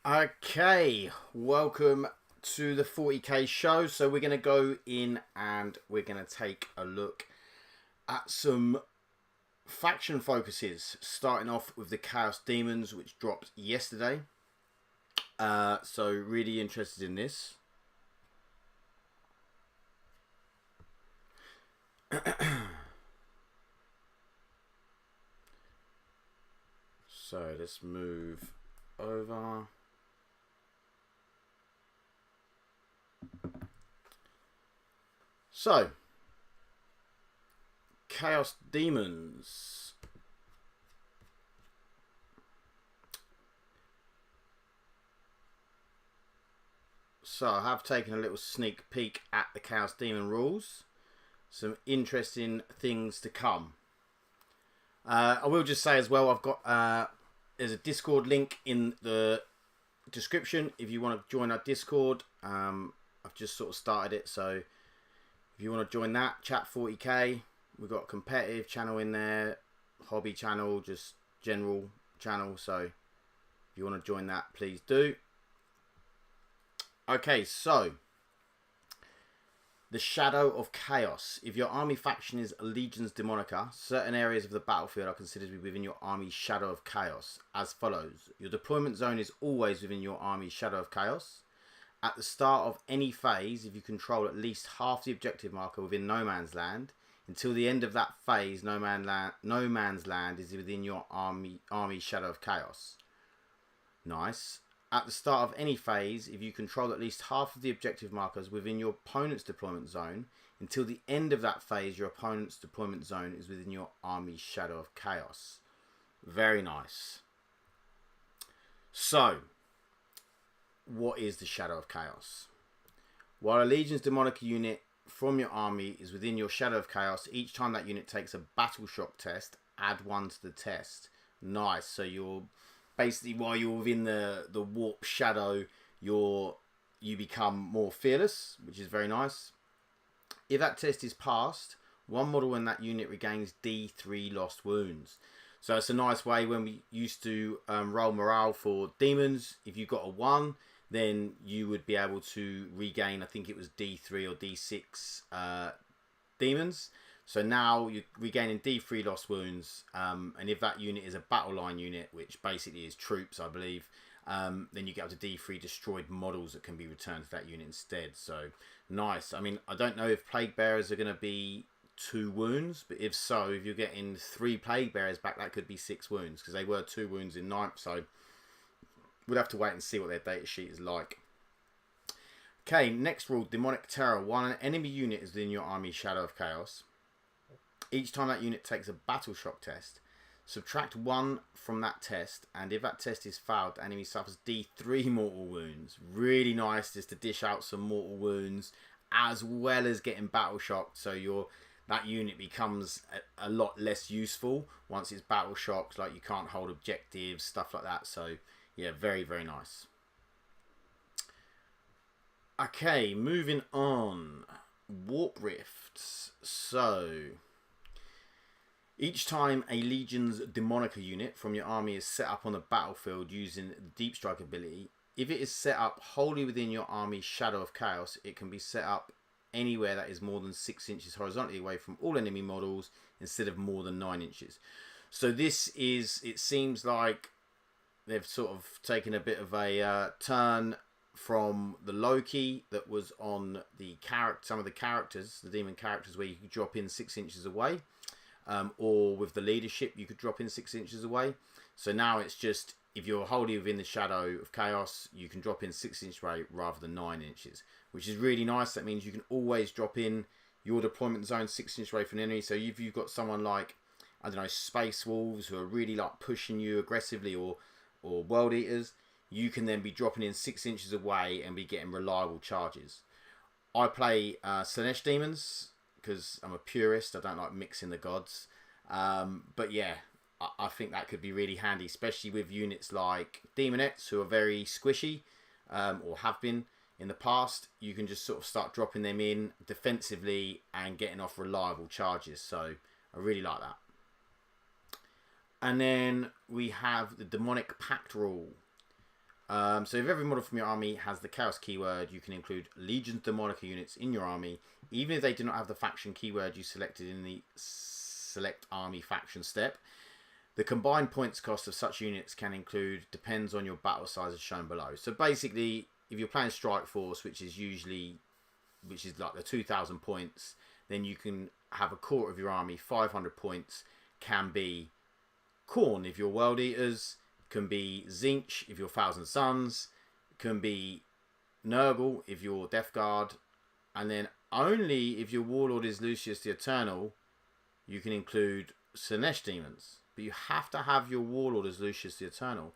Okay, welcome to the 40k show. So we're going to go in and we're going to take a look at some faction focuses, starting off with the Chaos Demons, which dropped yesterday. So really interested in this. So let's move over. So, Chaos Demons. So I have taken a little sneak peek at the Chaos Demon rules. Some interesting things to come. I will just say as well, I've got there's a Discord link in the description if you want to join our Discord. I've just sort of started it, so if you want to join that, chat 40k. We've got a competitive channel in there, hobby channel, just general channel. So if you want to join that, please do. Okay, so the Shadow of Chaos. If your army faction is Legions Demonica, certain areas of the battlefield are considered to be within your army's Shadow of Chaos, as follows. Your deployment zone is always within your army's Shadow of Chaos. At the start of any phase, if you control at least half the objective marker within No Man's Land, until the end of that phase, No Man's Land is within your army's Shadow of Chaos. Nice. At the start of any phase, if you control at least half of the objective markers within your opponent's deployment zone, until the end of that phase, your opponent's deployment zone is within your army's Shadow of Chaos. Very nice. So, what is the Shadow of Chaos? While a Legion's Demonica unit from your army is within your Shadow of Chaos, each time that unit takes a battle shock test, add 1 to the test. Nice. So you're basically, while you're within the warp shadow, you become more fearless, which is very nice. If that test is passed, one model in that unit regains D3 lost wounds. So it's a nice way when we used to roll morale for demons. If you got a 1, then you would be able to regain, I think it was D3 or D6 demons. So now you're regaining D3 lost wounds, and if that unit is a battle line unit, which basically is troops, I believe, then you get up to D3 destroyed models that can be returned to that unit instead. So nice. I mean, I don't know if Plague Bearers are going to be 2 wounds, but if so, if you're getting 3 Plague Bearers back, that could be 6 wounds, because they were 2 wounds in 9th, so we'll have to wait and see what their data sheet is like. Okay, next rule, Demonic Terror. While an enemy unit is in your army Shadow of Chaos, each time that unit takes a battle shock test, subtract 1 from that test, and if that test is failed, the enemy suffers D3 mortal wounds. Really nice just to dish out some mortal wounds as well as getting battle shocked, so that unit becomes a lot less useful once it's battle shocked, like you can't hold objectives, stuff like that. So yeah, very, very nice. Okay, moving on. Warp Rifts. So each time a Legion's Demonica unit from your army is set up on the battlefield using the Deep Strike ability, if it is set up wholly within your army's Shadow of Chaos, it can be set up anywhere that is more than 6 inches horizontally away from all enemy models instead of more than 9 inches. So this is, it seems like they've sort of taken a bit of a turn from the Loki that was on the some of the characters, the demon characters, where you could drop in 6 inches away. Or with the leadership, you could drop in 6 inches away. So now it's just, if you're wholly within the Shadow of Chaos, you can drop in 6 inches away rather than 9 inches, which is really nice. That means you can always drop in your deployment zone 6 inches away from the enemy. So if you've got someone like, I don't know, Space Wolves who are really like pushing you aggressively, or World Eaters, you can then be dropping in 6 inches away and be getting reliable charges. I play Slanesh Demons, because I'm a purist. I don't like mixing the gods. But yeah, I think that could be really handy, especially with units like Demonettes, who are very squishy, or have been in the past. You can just sort of start dropping them in defensively and getting off reliable charges. So I really like that. And then we have the Demonic Pact rule. So if every model from your army has the Chaos keyword, you can include Legions Demonica units in your army, even if they do not have the faction keyword you selected in the Select Army Faction step. The combined points cost of such units can include, depends on your battle size as shown below. So basically, if you're playing Strike Force, which is like the 2,000 points, then you can have a quarter of your army, 500 points, can be Khorne if you're World Eaters, can be Tzeentch if you're Thousand Suns, can be Nurgle if you're Death Guard, and then only if your Warlord is Lucius the Eternal, you can include Slaanesh Demons. But you have to have your Warlord as Lucius the Eternal.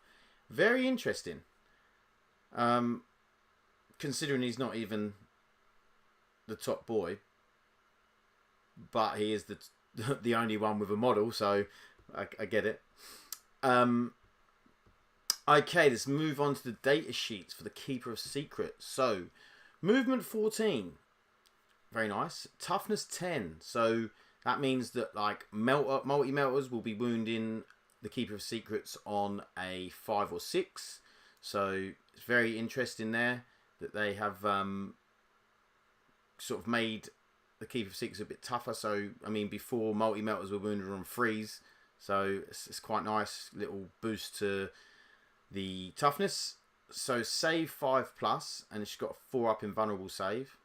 Very interesting. Considering he's not even the top boy, but he is the only one with a model, so I get it. Okay, let's move on to the data sheets for the Keeper of Secrets. So, movement 14, very nice. Toughness 10, so that means that like multi-melters will be wounding the Keeper of Secrets on a 5 or 6. So it's very interesting there that they have sort of made the Keeper of Secrets a bit tougher. So I mean, before multi-melters were wounded on 3s, so it's quite nice little boost to the toughness. So save 5+, and she's got a 4 up invulnerable save.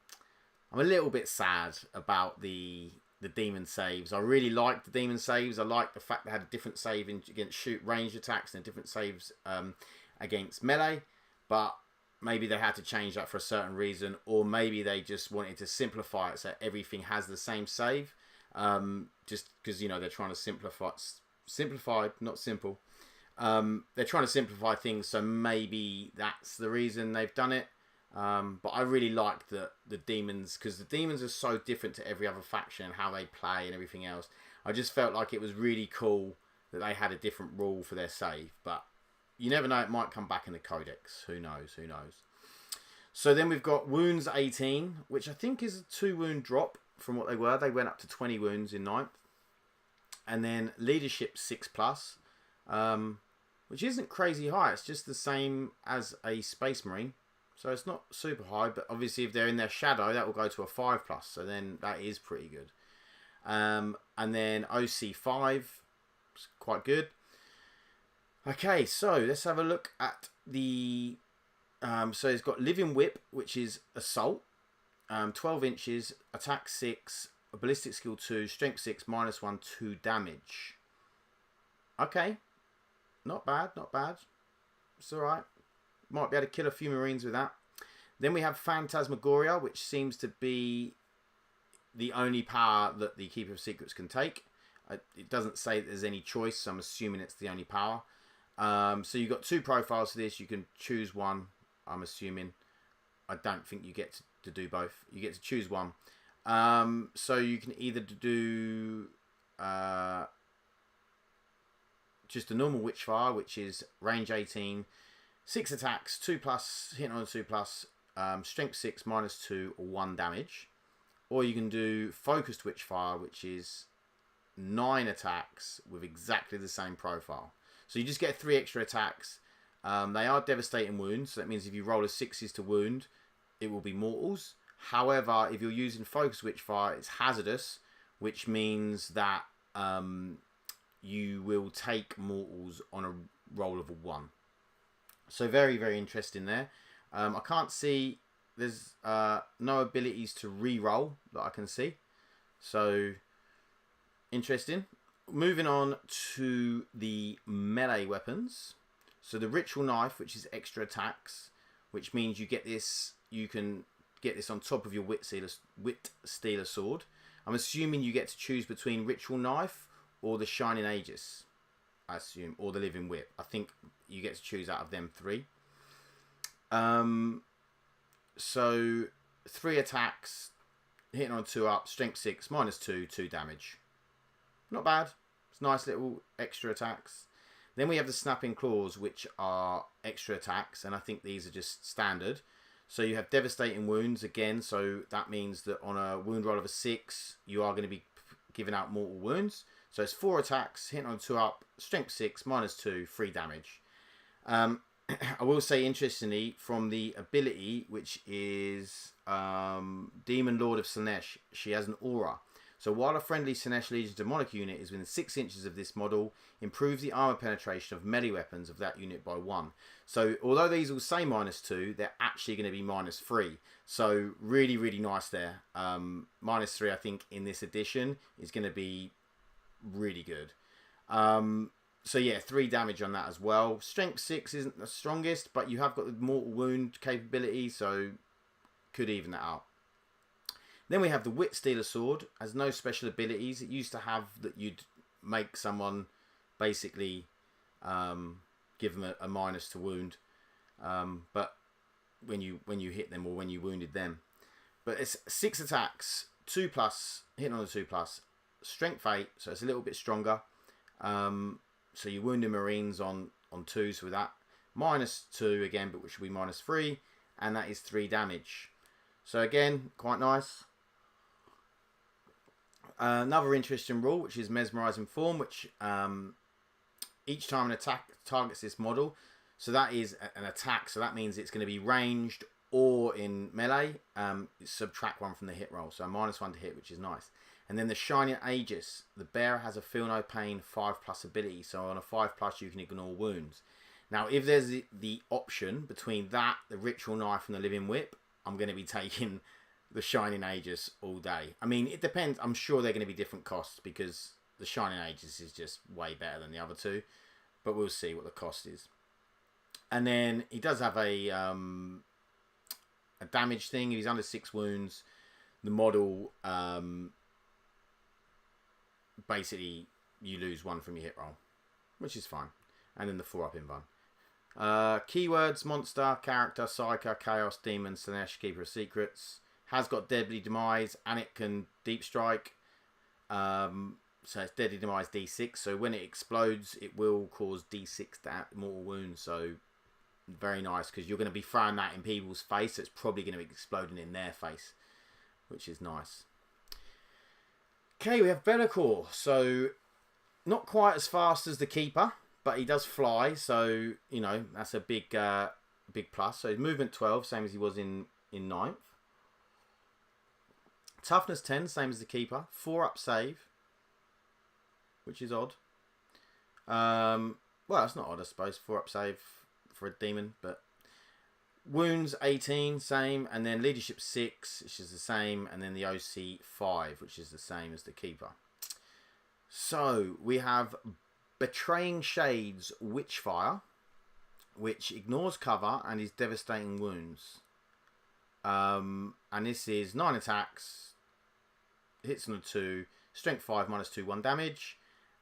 I'm a little bit sad about the demon saves. I really like the demon saves. I like the fact they had a different save against shoot ranged attacks and different saves against melee, but maybe they had to change that for a certain reason, or maybe they just wanted to simplify it so everything has the same save, just because, you know, they're trying to simplify, not simple. They're trying to simplify things, so maybe that's the reason they've done it. But I really like the demons, because the demons are so different to every other faction and how they play and everything else. I just felt like it was really cool that they had a different rule for their save, but you never know, it might come back in the codex. Who knows? Who knows? So then we've got wounds 18, which I think is a 2 wound drop from what they were. They went up to 20 wounds in 9th. And then leadership 6+, which isn't crazy high. It's just the same as a Space Marine. So it's not super high, but obviously if they're in their shadow, that will go to a 5+. So then that is pretty good. And then OC 5, it's quite good. Okay, so let's have a look at the... so it's got Living Whip, which is Assault. 12 inches, Attack 6, Ballistic Skill 2, Strength 6, -1, 2 damage. Okay. Not bad, not bad. It's alright. Might be able to kill a few Marines with that. Then we have Phantasmagoria, which seems to be the only power that the Keeper of Secrets can take. It doesn't say that there's any choice, so I'm assuming it's the only power. So you've got 2 profiles for this. You can choose one, I'm assuming. I don't think you get to do both. You get to choose one. So you can either do just a normal Witchfire, which is range 18, 6 attacks, 2+, hitting on a 2+, strength 6, -2, or 1 damage. Or you can do Focused Witchfire, which is 9 attacks with exactly the same profile. So you just get 3 extra attacks. They are devastating wounds, so that means if you roll a 6s to wound, it will be mortals. However, if you're using Focused Witchfire, it's hazardous, which means that you will take mortals on a roll of a 1. So very, very interesting there. I can't see, there's no abilities to re-roll that I can see. So interesting. Moving on to the melee weapons. So the Ritual Knife, which is extra attacks, which means you get this, you can get this on top of your Wit Stealer Sword. I'm assuming you get to choose between Ritual Knife or the Shining Aegis, I assume, or the Living Whip. I think you get to choose out of them 3. So 3 attacks, hitting on 2 up, strength 6, -2, 2 damage. Not bad. It's nice little extra attacks. Then we have the Snapping Claws, which are extra attacks, and I think these are just standard. So you have Devastating Wounds again, so that means that on a wound roll of a 6, you are going to be giving out mortal wounds. So it's 4 attacks, hitting on 2 up, strength 6, -2, 3 damage. I will say, interestingly, from the ability, which is Demon Lord of Slaanesh, she has an aura. So while a friendly Slaanesh Legion demonic unit is within 6 inches of this model, improve the armor penetration of melee weapons of that unit by 1. So although these will say -2, they're actually going to be -3. So really, really nice there. -3, I think, in this edition is going to be really good. So yeah, 3 damage on that as well. Strength 6 isn't the strongest, but you have got the mortal wound capability, so could even that out. Then we have the Wit Stealer Sword. Has no special abilities. It used to have that you'd make someone basically give them a minus to wound, but when you hit them or when you wounded them. But it's 6 attacks, 2+, hitting on the 2+, strength 8, so it's a little bit stronger. So you wounded Marines on 2s with that. -2 again, but which will be -3, and that is 3 damage. So again, quite nice. Another interesting rule, which is Mesmerizing Form, which each time an attack targets this model, so that is an attack, so that means it's going to be ranged or in melee, subtract 1 from the hit roll, so -1 to hit, which is nice. And then the Shining Aegis, the bearer has a Feel No Pain 5+ ability, so on a 5+ you can ignore wounds. Now if there's the option between that, the Ritual Knife and the Living Whip, I'm going to be taking the Shining Aegis all day. I mean, it depends. I'm sure they're going to be different costs because the Shining Aegis is just way better than the other 2. But we'll see what the cost is. And then he does have a damage thing. If he's under 6 wounds, the model, basically, you lose 1 from your hit roll, which is fine. And then the 4-up invuln. Keywords, monster, character, psyker, chaos, demon, Slaanesh, keeper of secrets. Has got deadly demise and it can deep strike. So it's deadly demise D6. So when it explodes, it will cause D6 mortal wounds. So very nice because you're going to be throwing that in people's face. So it's probably going to be exploding in their face, which is nice. Okay, we have Be'lakor. So not quite as fast as the Keeper, but he does fly. So you know that's a big plus. So his movement 12, same as he was in 9th. Toughness 10, same as the Keeper. 4-up save, which is odd. Well, it's not odd, I suppose. 4-up save for a demon, but wounds 18, same, and then leadership 6, which is the same, and then the OC 5, which is the same as the Keeper. So we have Betraying Shades Witchfire, which ignores cover and is devastating wounds. And this is 9 attacks, hits on a 2, strength 5, -2, 1 damage.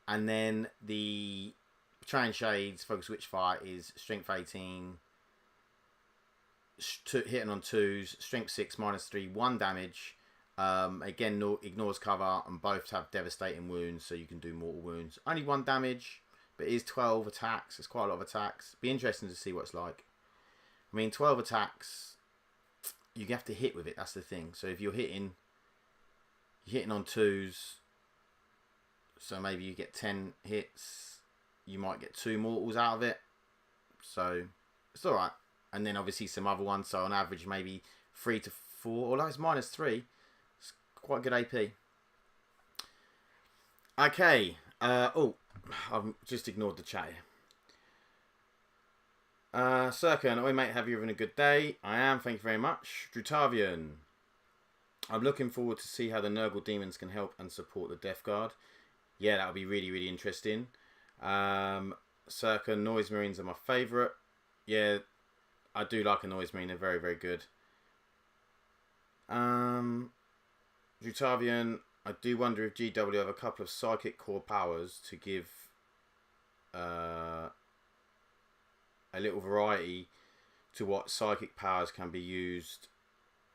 And then the Betraying Shades Focus Witchfire is strength 18, hitting on 2s, strength 6, -3, 1 damage. Again, ignores cover, and both have devastating wounds, so you can do mortal wounds. Only 1 damage, but it is 12 attacks. It's quite a lot of attacks. Be interesting to see what it's like. I mean, 12 attacks, you have to hit with it. That's the thing. So if you're hitting on 2s, so maybe you get 10 hits, you might get 2 mortals out of it. So it's all right. And then obviously some other ones. So on average, maybe 3 to 4. Although it's -3, it's quite good AP. Okay. Oh, I've just ignored the chat here. Circa, and mate, have you having a good day? I am, thank you very much. Drutavian. I'm looking forward to see how the Nurgle demons can help and support the Death Guard. Yeah, that'll be really, really interesting. Circa, Noise Marines are my favourite. Yeah, I do like a Noise Marine. They're very, very good. Drutavian, I do wonder if GW have a couple of psychic core powers to give a little variety to what psychic powers can be used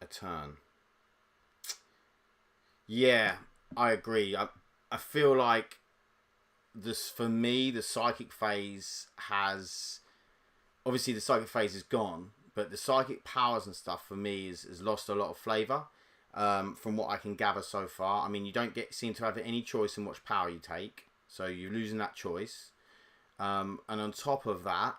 a turn. Yeah, I agree. I feel like this, for me, the psychic phase has, obviously the psychic phase is gone, but the psychic powers and stuff for me has lost a lot of flavour from what I can gather so far. I mean, you don't seem to have any choice in which power you take, so you're losing that choice. And on top of that,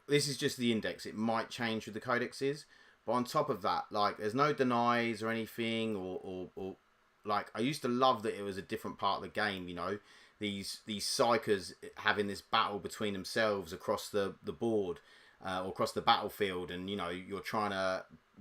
this is just the index. It might change with the codexes. But on top of that, like, there's no denies or anything, or like, I used to love that it was a different part of the game, you know, these psychers having this battle between themselves across the board, or across the battlefield, and, you know,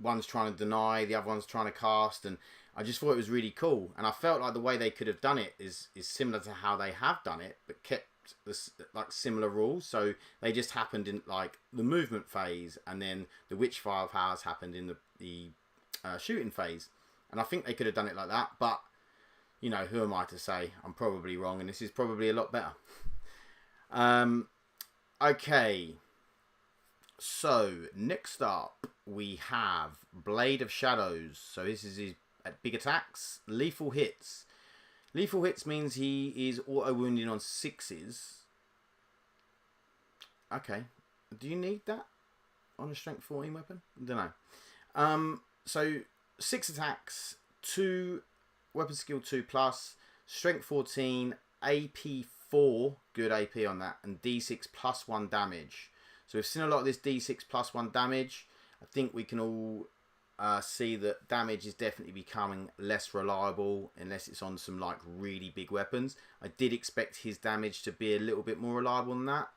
one's trying to deny, the other one's trying to cast, and I just thought it was really cool. And I felt like the way they could have done it is similar to how they have done it, but kept this, like, similar rules. So they just happened in, like, the movement phase, and then the Witchfire powers happened in the shooting phase. And I think they could have done it like that, but, you know, who am I to say? I'm probably wrong, and this is probably a lot better. Okay, so next up we have Blade of Shadows. So this is his big attacks, lethal hits. Lethal hits means he is auto-wounding on 6s. Okay. Do you need that on a strength 14 weapon? I don't know. So 6 attacks, 2 weapon skill 2+, strength 14, AP 4, good AP on that, and D6 +1 damage. So we've seen a lot of this D6 +1 damage. I think we can all see that damage is definitely becoming less reliable unless it's on some, like, really big weapons. I did expect his damage to be a little bit more reliable than that,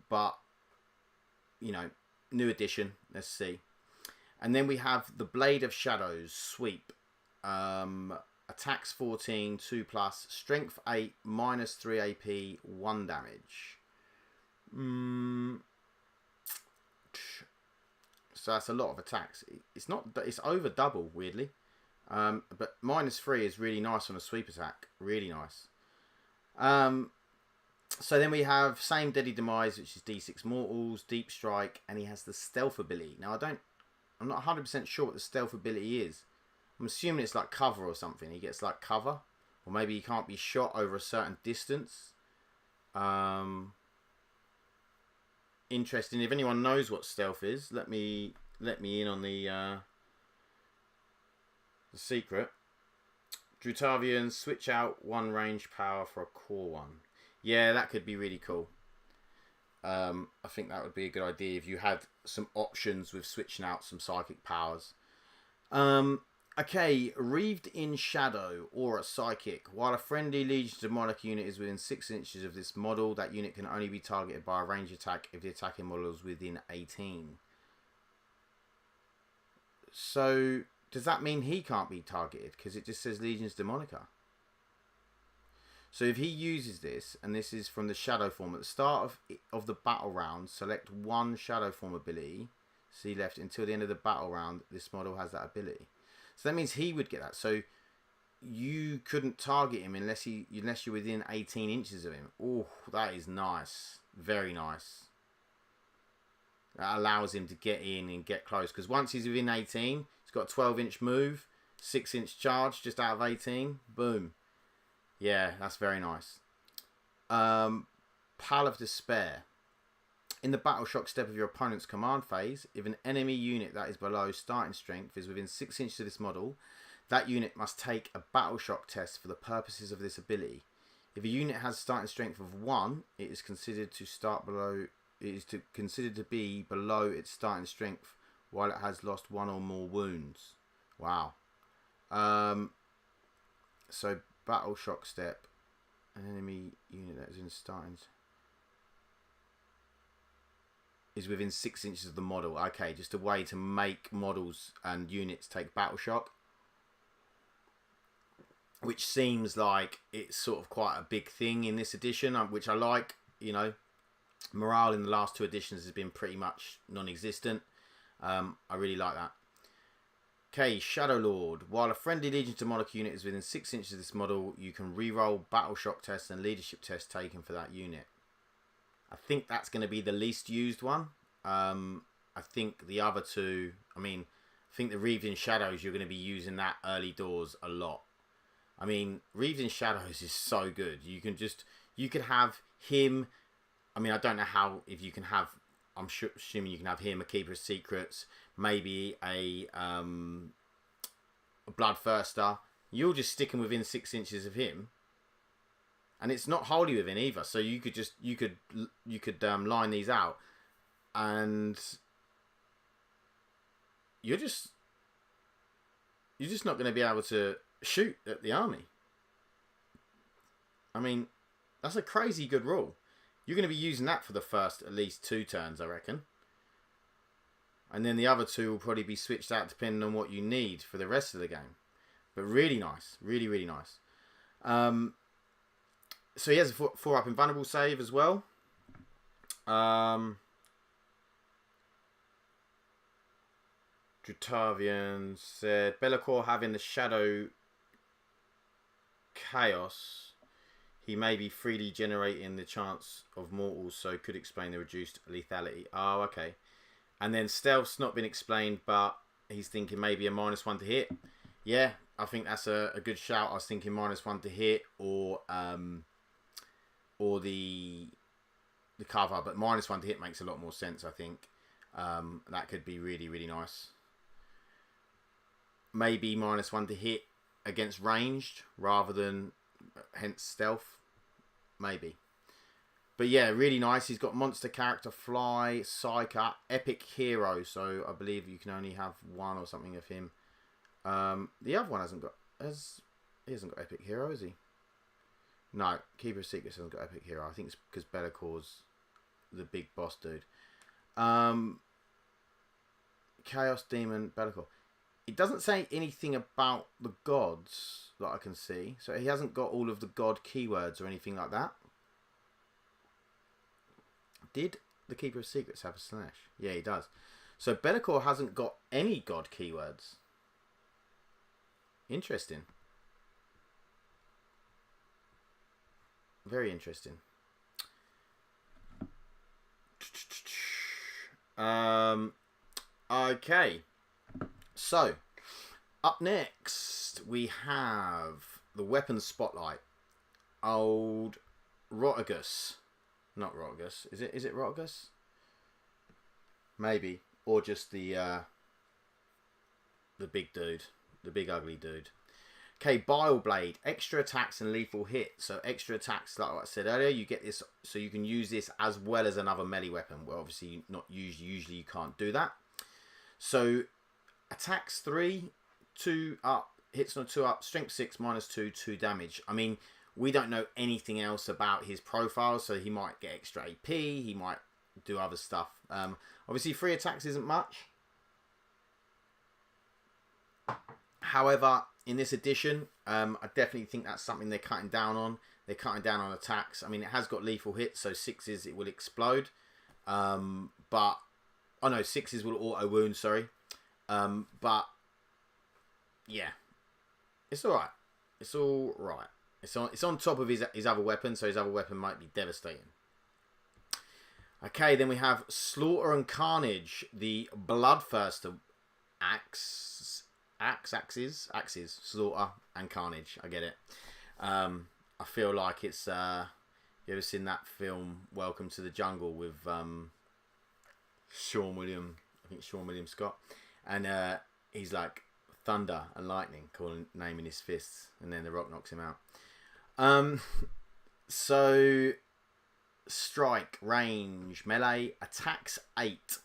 but, you know, new addition. Let's see. And then we have the Blade of Shadows sweep. Attacks 14, 2+, strength 8, -3 AP, 1 damage. So that's a lot of attacks. It's over double, weirdly. But -3 is really nice on a sweep attack. Really nice. So then we have same Deadly Demise, which is D6 Mortals, Deep Strike, and he has the Stealth ability. Now I'm not 100% sure what the Stealth ability is. I'm assuming it's like cover or something. He gets, like, cover, or maybe he can't be shot over a certain distance. Interesting. If anyone knows what stealth is, let me in on the secret. Drutavians switch out 1 range power for a core 1. Yeah, that could be really cool. I think that would be a good idea if you had some options with switching out some psychic powers. Okay, Wreathed in Shadow, or a Psychic. While a friendly Legion Demonic unit is within 6 inches of this model, that unit can only be targeted by a range attack if the attacking model is within 18. So, does that mean he can't be targeted? Because it just says Legions Demonica. So if he uses this, and this is from the Shadow form, at the start of the battle round, select 1 Shadow form ability, see left, until the end of the battle round, this model has that ability. So that means he would get that. So you couldn't target him unless you're within 18 inches of him. Oh, that is nice. Very nice. That allows him to get in and get close. Because once he's within 18, he's got a 12-inch move, 6-inch charge just out of 18. Boom. Yeah, that's very nice. Pal of Despair. In the battle shock step of your opponent's command phase, if an enemy unit that is below starting strength is within 6 inches of this model, that unit must take a battle shock test for the purposes of this ability. If a unit has starting strength of 1, it is considered to be below its starting strength while it has lost 1 or more wounds. Wow. So battle shock step, an enemy unit that is in starting is within 6 inches of the model. Okay, just a way to make models and units take battle shock, which seems like it's sort of quite a big thing in this edition, which I like. You know, morale in the last 2 editions has been pretty much non-existent. I really like that. Okay, Shadow Lord. While a friendly Legion Demonic unit is within 6 inches of this model, you can reroll battle shock tests and leadership tests taken for that unit. I think that's going to be the least used one. I think the other 2, I think the Wreathed in Shadows, you're going to be using that early doors a lot. I mean, Wreathed in Shadows is so good. You could have him. I mean, I don't know how, if you can have, assuming you can have him, a Keeper of Secrets, maybe a Bloodthirster. You're just sticking within 6 inches of him. And it's not wholly within either, so you could line these out. and you're just not going to be able to shoot at the army. I mean, that's a crazy good rule. You're going to be using that for the first at least 2 turns, I reckon. And then the other 2 will probably be switched out depending on what you need for the rest of the game. But really nice. Really, really nice. So he has a 4-up invulnerable save as well. Drutavian said, Be'lakor having the Shadow Chaos, he may be freely generating the chance of mortals, so could explain the reduced lethality. Oh, okay. And then Stealth's not been explained, but he's thinking maybe a -1 to hit. Yeah, I think that's a good shout. I was thinking -1 to hit or the cover, but -1 to hit makes a lot more sense, I think. That could be really, really nice. Maybe -1 to hit against ranged rather than hence stealth. Maybe. But yeah, really nice. He's got monster character, fly, psyker, epic hero. So I believe you can only have 1 or something of him. The other one hasn't got... he hasn't got epic hero, has he? No, Keeper of Secrets hasn't got epic hero. I think it's because Be'lakor's the big boss dude. Chaos Demon, Be'lakor. It doesn't say anything about the gods that I can see. So he hasn't got all of the god keywords or anything like that. Did the Keeper of Secrets have a slash? Yeah, he does. So Be'lakor hasn't got any god keywords. Interesting. Very interesting. Okay. So, up next, we have the weapons spotlight. Old Rotigus. Not Rotigus. Is it Rotigus? Maybe. Or just the big dude. The big ugly dude. Okay, Bile Blade. Extra attacks and lethal hit. So extra attacks, like I said earlier, you get this so you can use this as well as another melee weapon. Well, obviously not usually you can't do that. So attacks 3, 2 up, hits on 2 up, strength 6, -2, 2 damage. I mean, we don't know anything else about his profile, so he might get extra AP, he might do other stuff. Obviously 3 attacks isn't much. However, in this edition, I definitely think that's something they're cutting down on. They're cutting down on attacks. I mean, it has got lethal hits, so 6s it will explode. But, oh no, 6s will auto wound, sorry. But, yeah, it's alright. It's alright. It's on top of his other weapon, so his other weapon might be devastating. Okay, then we have Slaughter and Carnage, the Bloodthirster axes, Slaughter and Carnage. I get it. I feel like it's you ever seen that film Welcome to the Jungle with Sean William Scott, and he's like thunder and lightning, naming his fists, and then the Rock knocks him out. So strike, range, melee, attacks 8.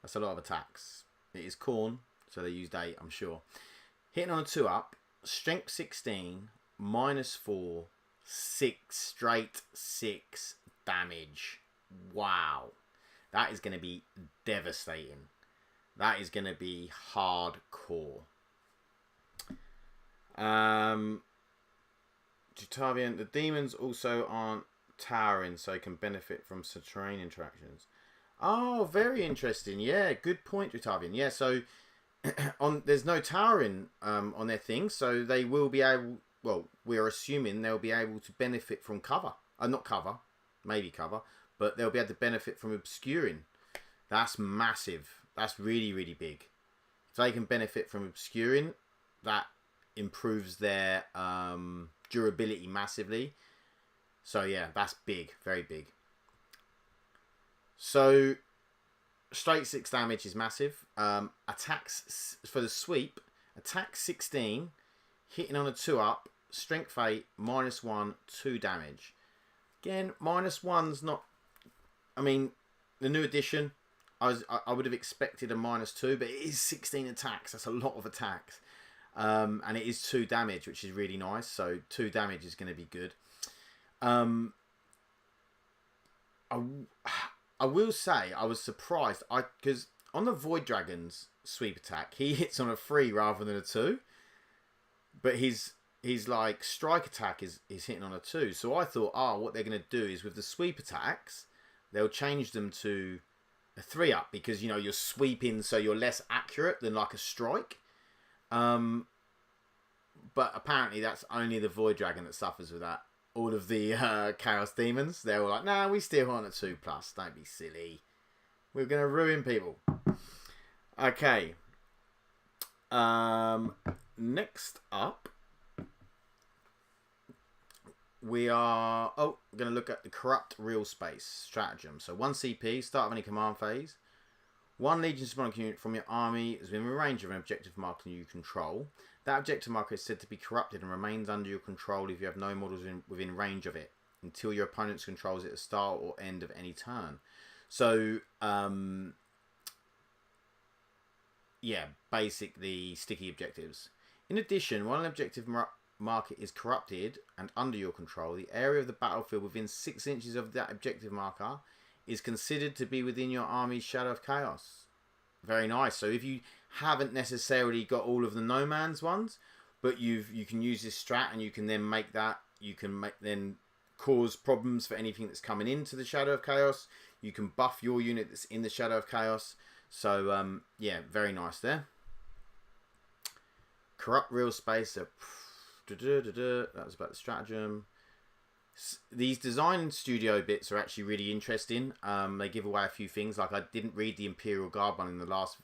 That's a lot of attacks. It is Khorne, so they used 8, I'm sure. Hitting on a 2 up, strength 16, -4, 6 straight 6 damage. Wow. That is going to be devastating. That is going to be hardcore. Drutavian, the demons also aren't towering, so can benefit from terrain interactions. Oh, very interesting. Yeah, good point, Drutavian. Yeah, so there's no towering on their thing, so they will be able. Well, we're assuming they'll be able to benefit from cover. Not cover, maybe cover, but they'll be able to benefit from obscuring. That's massive. That's really, really big. If they can benefit from obscuring, that improves their durability massively. So yeah, that's big, very big. So straight 6 damage is massive. Attacks for the sweep, attack 16, hitting on a 2 up, strength 8, -1, 2 damage. Again, -1's not. I mean, the new edition, I would have expected a -2, but it is 16 attacks. That's a lot of attacks. And it is 2 damage, which is really nice. So 2 damage is going to be good. I will say I was surprised. Because on the Void Dragon's sweep attack, he hits on a 3 rather than a 2. But his like strike attack is hitting on a 2. So I thought, what they're going to do is with the sweep attacks, they'll change them to a 3-up, because you know you're sweeping, so you're less accurate than like a strike. But apparently that's only the Void Dragon that suffers with that. All of the Chaos Demons, they're all like, nah, we still want a 2+. Don't be silly. We're gonna ruin people. Okay. Next up, we are going to look at the Corrupt Real Space stratagem. So 1 CP, start of any command phase. 1 Legion Symbolic unit from your army is within range of an objective marker you control. That objective marker is said to be corrupted and remains under your control if you have no models within range of it, until your opponent controls it at the start or end of any turn. So, yeah, basically sticky objectives. In addition, while an objective marker is corrupted and under your control, the area of the battlefield within 6 inches of that objective marker is considered to be within your army's Shadow of Chaos. Very nice. So if you haven't necessarily got all of the no man's ones, but you can use this strat and you can then make that, you can then cause problems for anything that's coming into the Shadow of Chaos. You can buff your unit that's in the Shadow of Chaos. So yeah, very nice there. Corrupt Real Space. That was about the stratagem. These design studio bits are actually really interesting. They give away a few things. Like, I didn't read the Imperial Guard one in the last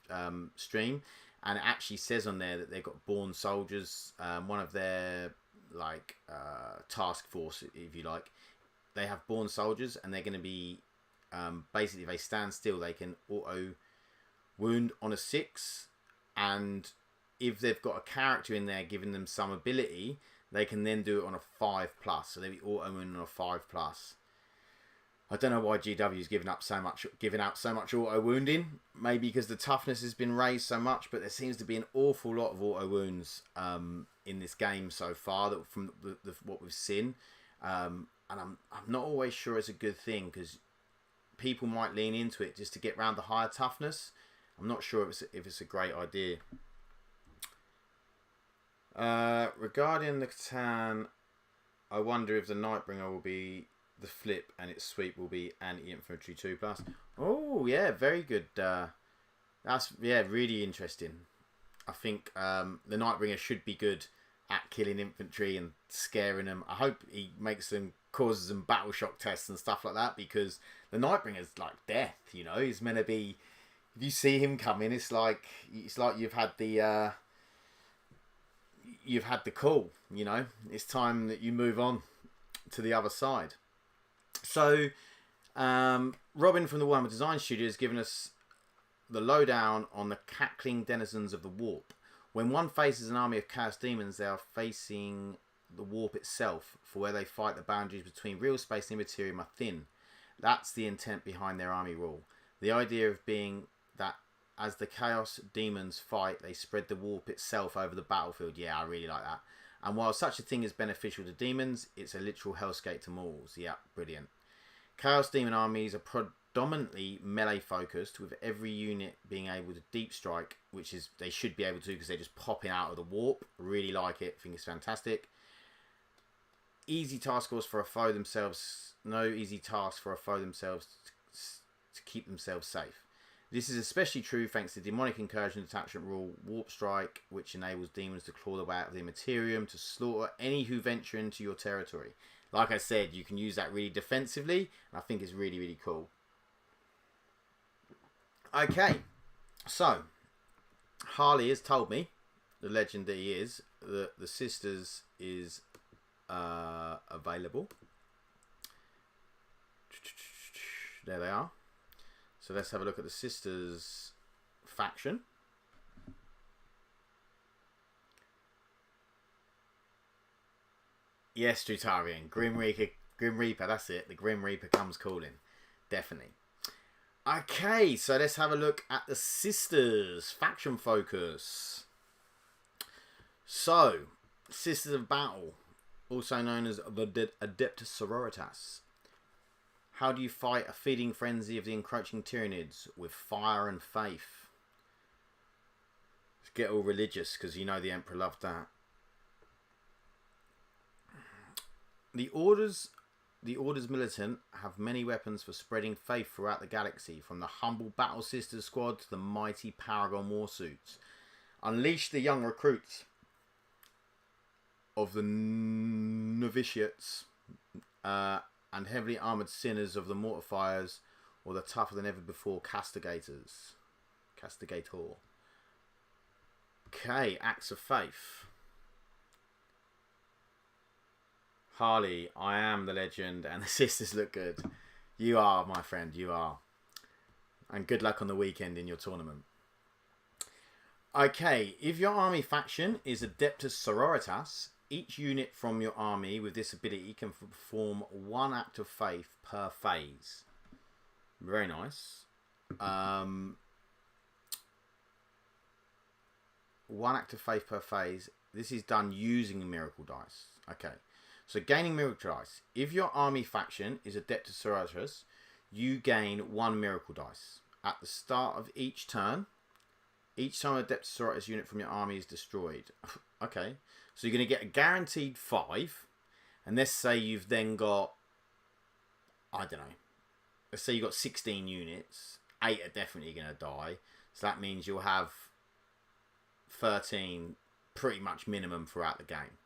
stream, and it actually says on there that they've got born soldiers. One of their like task force, if you like, they have born soldiers, and they're going to be basically, if they stand still, they can auto wound on a 6, and if they've got a character in there giving them some ability, they can then do it on a 5+. So they'll be auto wound on a 5+. I don't know why GW is giving out so much auto wounding. Maybe because the toughness has been raised so much, but there seems to be an awful lot of auto wounds in this game so far, that from what we've seen. And I'm not always sure it's a good thing, because people might lean into it just to get around the higher toughness. I'm not sure if it's a great idea. Regarding the Catan, I wonder if the Nightbringer will be the flip and its sweep will be anti-infantry 2+. Oh yeah, very good. That's really interesting. I think the Nightbringer should be good at killing infantry and scaring them. I hope he causes them battle shock tests and stuff like that, because the Nightbringer's like death. You know, he's meant to be. If you see him coming, it's like you've had the call. You know, it's time that you move on to the other side. So, Robin from the Warhammer Design Studio has given us the lowdown on the cackling denizens of the warp. When one faces an army of chaos demons, they are facing the warp itself, for where they fight, the boundaries between real space and immaterium are thin. That's the intent behind their army rule. The idea of being that as the chaos demons fight, they spread the warp itself over the battlefield. Yeah, I really like that. And while such a thing is beneficial to demons, it's a literal hellscape to mortals. Yeah, brilliant. Chaos demon armies are predominantly melee focused, with every unit being able to deep strike, which is they should be able to, because they're just popping out of the warp. Really like it. Think it's fantastic. Easy task force for a foe themselves. No easy task for a foe themselves to keep themselves safe. This is especially true thanks to demonic incursion detachment rule, warp strike, which enables demons to claw their way out of the Immaterium to slaughter any who venture into your territory. Like I said, you can use that really defensively, and I think it's really, really cool. Okay, so Harley has told me, the legend that he is, that the Sisters is available. There they are. So let's have a look at the Sisters faction. Yes, Drutarian. Grim Reaper, that's it. The Grim Reaper comes calling. Definitely. Okay, so let's have a look at the Sisters faction focus. So, Sisters of Battle, also known as the Adeptus Sororitas. How do you fight a feeding frenzy of the encroaching Tyranids with fire and faith? Let's get all religious, because you know the Emperor loved that. The Orders Militant have many weapons for spreading faith throughout the galaxy, from the humble Battle Sisters squad to the mighty Paragon warsuits. Unleash the young recruits of the novitiates and heavily armoured sinners of the mortifiers, or the tougher than ever before castigators. Castigator. Okay, acts of faith. Harley, I am the legend, and the sisters look good. You are, my friend, you are. And good luck on the weekend in your tournament. Okay, if your army faction is Adeptus Sororitas, each unit from your army with this ability can perform one act of faith per phase. Very nice. One act of faith per phase. This is done using miracle dice. Okay. So gaining miracle dice. If your army faction is Adeptus Sororitas, you gain one miracle dice. At the start of each turn, each time an Adeptus Sororitas unit from your army is destroyed. Okay. So you're going to get a guaranteed 5. And let's say you've then got, I don't know. Let's say you've got 16 units. 8 are definitely going to die. So that means you'll have 13 pretty much minimum throughout the game.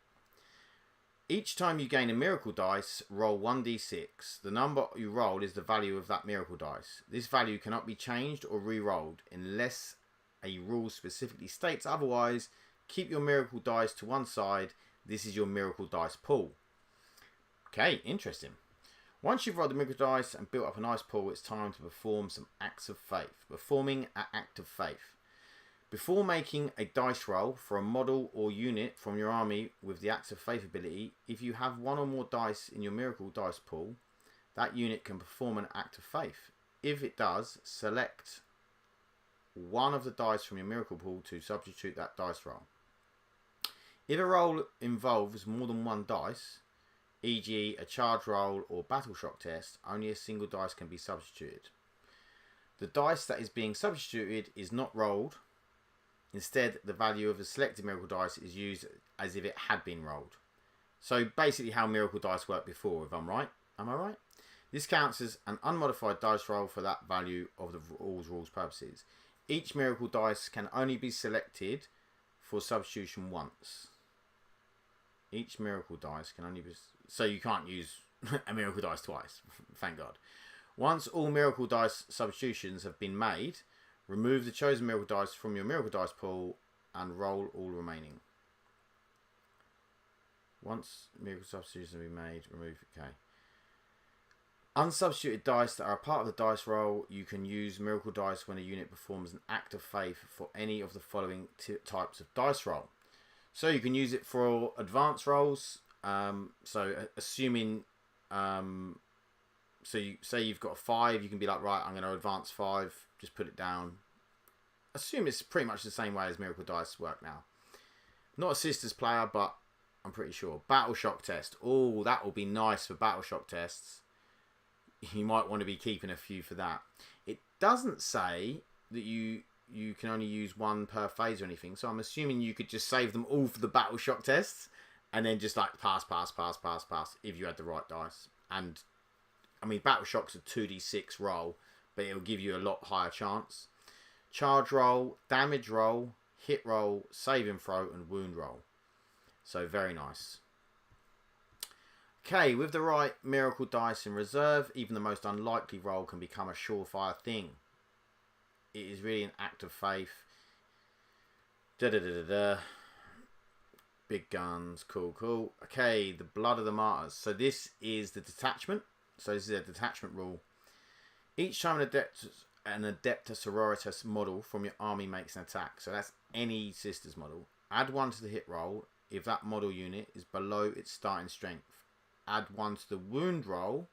Each time you gain a miracle dice, roll 1d6. The number you roll is the value of that miracle dice. This value cannot be changed or re-rolled unless a rule specifically states otherwise. Keep your miracle dice to one side. This is your miracle dice pool. Okay, interesting. Once you've rolled the miracle dice and built up a nice pool, it's time to perform some acts of faith. Performing an act of faith. Before making a dice roll for a model or unit from your army with the Acts of Faith ability, if you have one or more dice in your miracle dice pool, that unit can perform an act of faith. If it does, select one of the dice from your miracle pool to substitute that dice roll. If a roll involves more than one dice, e.g. a charge roll or battle shock test, only a single dice can be substituted. The dice that is being substituted is not rolled. Instead, the value of the selected miracle dice is used as if it had been rolled. So basically how miracle dice worked before, if I'm right. Am I right? This counts as an unmodified dice roll for that value of the rules purposes. Each miracle dice can only be selected for substitution once. Each miracle dice can only be... So you can't use a miracle dice twice. Thank God. Once all miracle dice substitutions have been made, remove the chosen miracle dice from your miracle dice pool and roll all remaining. Once miracle substitutions have been made, remove... Okay. Unsubstituted dice that are a part of the dice roll, you can use miracle dice when a unit performs an act of faith for any of the following types of dice roll. So you can use it for advanced rolls. So assuming... so you say you've got a 5, you can be like, right, I'm going to advance 5, just put it down. Assume it's pretty much the same way as miracle dice work now. Not a sisters player, but I'm pretty sure. Battle shock test. Oh, that will be nice for battle shock tests. You might want to be keeping a few for that. It doesn't say that you can only use one per phase or anything, so I'm assuming you could just save them all for the battle shock tests and then just like pass if you had the right dice. And I mean, battle shock's a 2d6 roll, but it'll give you a lot higher chance. Charge roll, damage roll, hit roll, saving throw, and wound roll. So very nice. Okay, with the right miracle dice in reserve, even the most unlikely roll can become a surefire thing. It is really an act of faith. Big guns, cool. Okay, the blood of the martyrs. So this is the detachment. So this is a detachment rule. Each time an Adeptus Sororitas model from your army makes an attack, so that's any sisters model, add 1 to the hit roll if that model unit is below its starting strength. Add 1 to the wound roll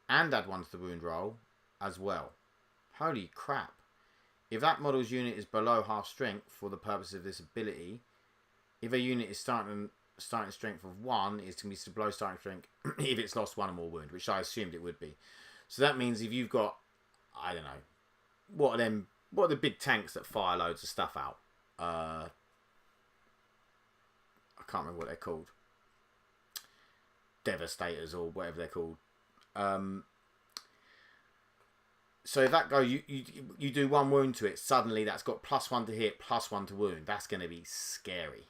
and add 1 to the wound roll as well. Holy crap. If that model's unit is below half strength for the purpose of this ability, if a unit is starting strength of 1, it's going to be below starting strength if it's lost 1 or more wound, which I assumed it would be. So that means if you've got, I don't know, what are the big tanks that fire loads of stuff out? I can't remember what they're called. Devastators or whatever they're called. So if that you do 1 wound to it, suddenly that's got +1 to hit, +1 to wound. That's going to be scary.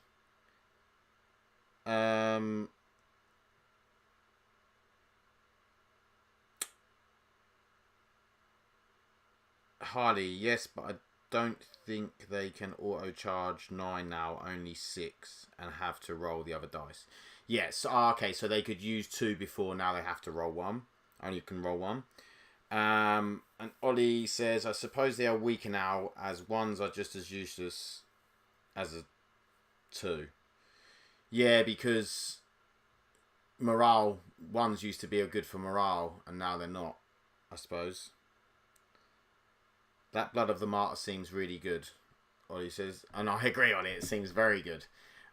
Harley, yes, but I don't think they can auto charge 9 now, only 6, and have to roll the other dice. Yes, okay, so they could use 2 before, now they have to roll 1. Only can roll 1. And Ollie says, I suppose they are weaker now, as 1s are just as useless as a 2. Yeah, because morale, 1s used to be good for morale, and now they're not, I suppose. That Blood of the Martyr seems really good, Ollie says. And I agree on it, it seems very good.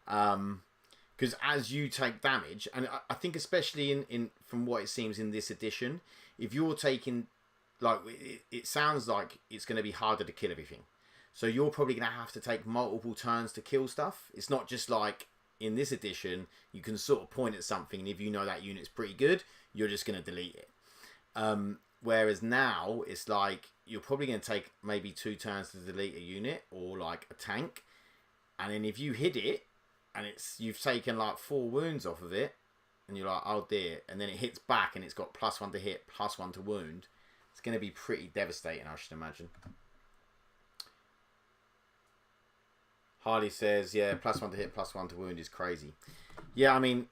Because as you take damage, and I think especially in from what it seems in this edition, if you're taking, like, it sounds like it's going to be harder to kill everything. So you're probably going to have to take multiple turns to kill stuff. It's not just like in this edition, you can sort of point at something, and if you know that unit's pretty good, you're just going to delete it. Whereas now, it's like, you're probably going to take maybe 2 turns to delete a unit, or like a tank. And then if you hit it, and you've taken like 4 wounds off of it, and you're like, oh dear, and then it hits back and it's got +1 to hit, +1 to wound, it's going to be pretty devastating, I should imagine. Harley says, yeah, +1 to hit, +1 to wound is crazy. Yeah, I mean,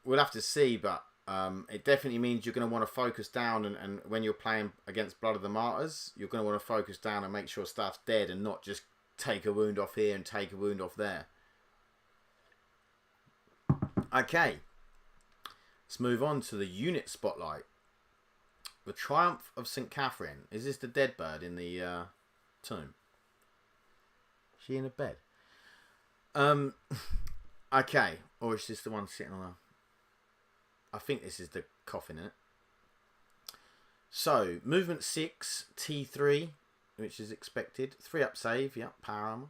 we'll have to see, but it definitely means you're going to want to focus down, and when you're playing against Blood of the Martyrs, you're going to want to focus down and make sure stuff's dead, and not just take a wound off here and take a wound off there. Okay, let's move on to the unit spotlight. The Triumph of St. Catherine. Is this the dead bird in the tomb? Is she in a bed? Okay, or is this the one sitting on a... I think this is the coffin, isn't it? So, movement 6, T3, which is expected. 3 up save, yep, power armor.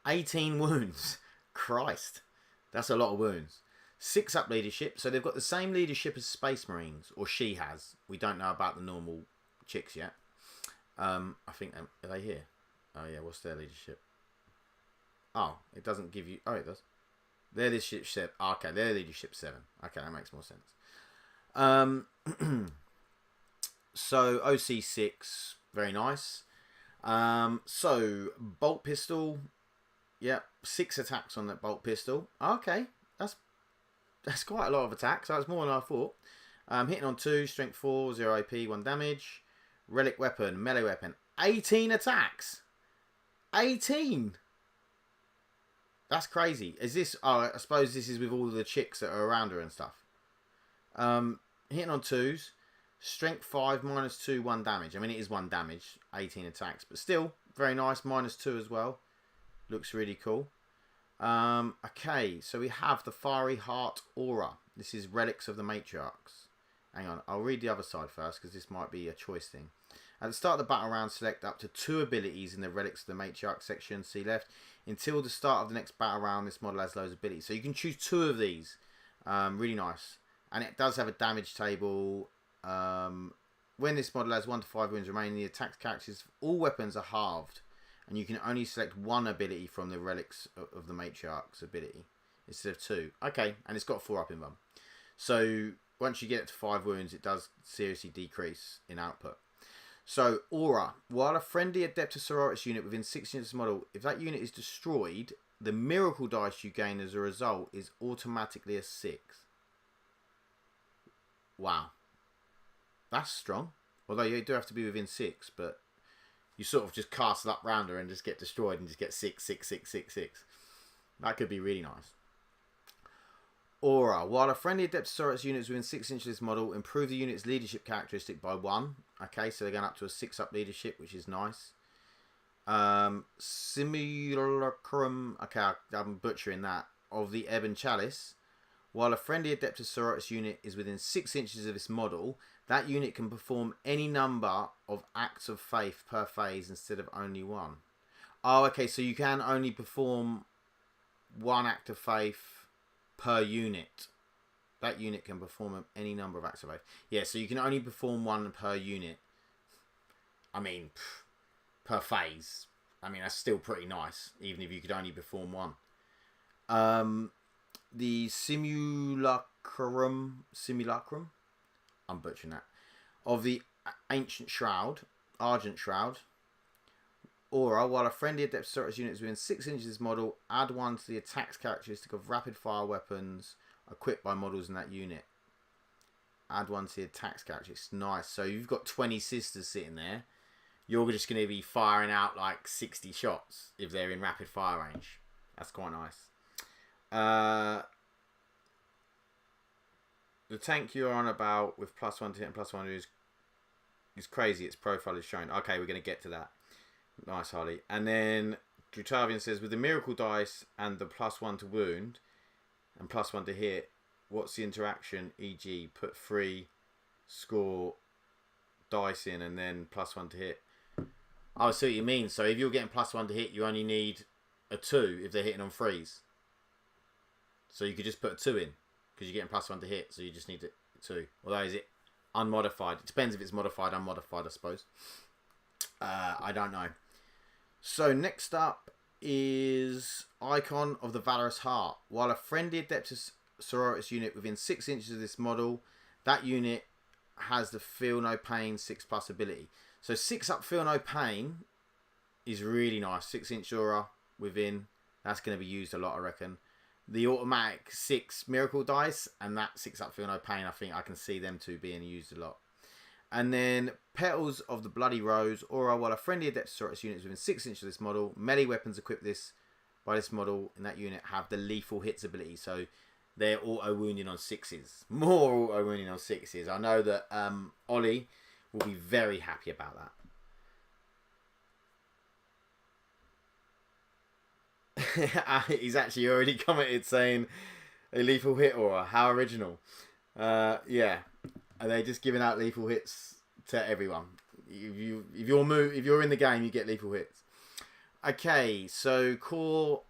18 wounds. Christ, that's a lot of wounds. 6 up leadership, so they've got the same leadership as Space Marines, or she has. We don't know about the normal chicks yet. I think, are they here? Oh yeah, what's their leadership? Oh, it doesn't give you... Oh, it does. Their leadership 7. Oh, okay, their leadership 7. Okay, that makes more sense. So, OC6, very nice. So, bolt pistol. Yep, 6 attacks on that bolt pistol. Okay, that's quite a lot of attacks. That's more than I thought. Hitting on 2, strength 4, 0 AP, 1 damage. Relic weapon, melee weapon. 18 attacks. 18. That's crazy. Is this... Oh, I suppose this is with all the chicks that are around her and stuff. Hitting on 2s. Strength 5, -2, 1 damage. I mean, it is 1 damage. 18 attacks. But still, very nice. -2 as well. Looks really cool. Okay, so we have the Fiery Heart Aura. This is Relics of the Matriarchs. Hang on, I'll read the other side first, because this might be a choice thing. At the start of the battle round, select up to 2 abilities in the Relics of the Matriarch section, see left. Until the start of the next battle round, this model has loads of abilities. So you can choose 2 of these. Really nice. And it does have a damage table. When this model has 1 to 5 wounds remaining, the attack characters, all weapons are halved. And you can only select 1 ability from the Relics of the Matriarch's ability instead of 2. Okay, and it's got 4 up in them. So once you get it to 5 wounds, it does seriously decrease in output. So, Aura. While a friendly Adeptus Sororitas unit within 6 units of the model, if that unit is destroyed, the miracle dice you gain as a result is automatically a 6. Wow. That's strong. Although you do have to be within 6, but you sort of just cast up round her and just get destroyed and just get 6, 6, 6, 6, 6. That could be really nice. Aura. While a friendly Adeptosaurus unit is within 6 inches of this model, improve the unit's leadership characteristic by 1. Okay, so they're going up to a 6-up leadership, which is nice. Simulacrum. Okay, I'm butchering that. Of the Ebon Chalice. While a friendly Adeptosaurus unit is within 6 inches of this model, that unit can perform any number of acts of faith per phase instead of only 1. Oh, okay, so you can only perform 1 act of faith per unit. That unit can perform any number of acts of faith. Yeah, so you can only perform 1 per unit. I mean, per phase. I mean, that's still pretty nice, even if you could only perform 1. The Simulacrum, I'm butchering that, of the Ancient Shroud, Argent Shroud. Aura, while a friendly Adeptosaurus unit is within 6 inches of this model, add 1 to the attack's characteristic of rapid fire weapons equipped by models in that unit. Add 1 to the attack's characteristic. Nice. So you've got 20 sisters sitting there. You're just going to be firing out like 60 shots if they're in rapid fire range. That's quite nice. The tank you're on about with +1 to hit and +1 is crazy. Its profile is shown. Okay, we're going to get to that. Nice, Harley. And then Drutavian says, with the miracle dice and the +1 to wound and +1 to hit, what's the interaction? E.g., put 3 score dice in and then +1 to hit. I see what you mean. So if you're getting +1 to hit, you only need a 2 if they're hitting on 3s. So you could just put a 2 in because you're getting +1 to hit. So you just need a 2. Although is it unmodified? It depends if it's modified, unmodified, I suppose. I don't know. So next up is Icon of the Valorous Heart. While a friendly Adeptosaurus unit within 6 inches of this model, that unit has the Feel No Pain 6+ ability. So 6-up Feel No Pain is really nice. 6-inch aura within. That's going to be used a lot, I reckon. The automatic 6 miracle dice and that 6-up Feel No Pain, I think I can see them two being used a lot. And then Petals of the Bloody Rose, Aura, while a friendly Adeptosaurus unit is within 6 inches of this model, melee weapons equipped by this model in that unit have the lethal hits ability. So they're auto-wounding on 6s. More auto-wounding on 6s. I know that Ollie will be very happy about that. He's actually already commented saying a lethal hit aura. How original. Yeah. Are they just giving out lethal hits to everyone? If you're in the game, you get lethal hits. Okay, so core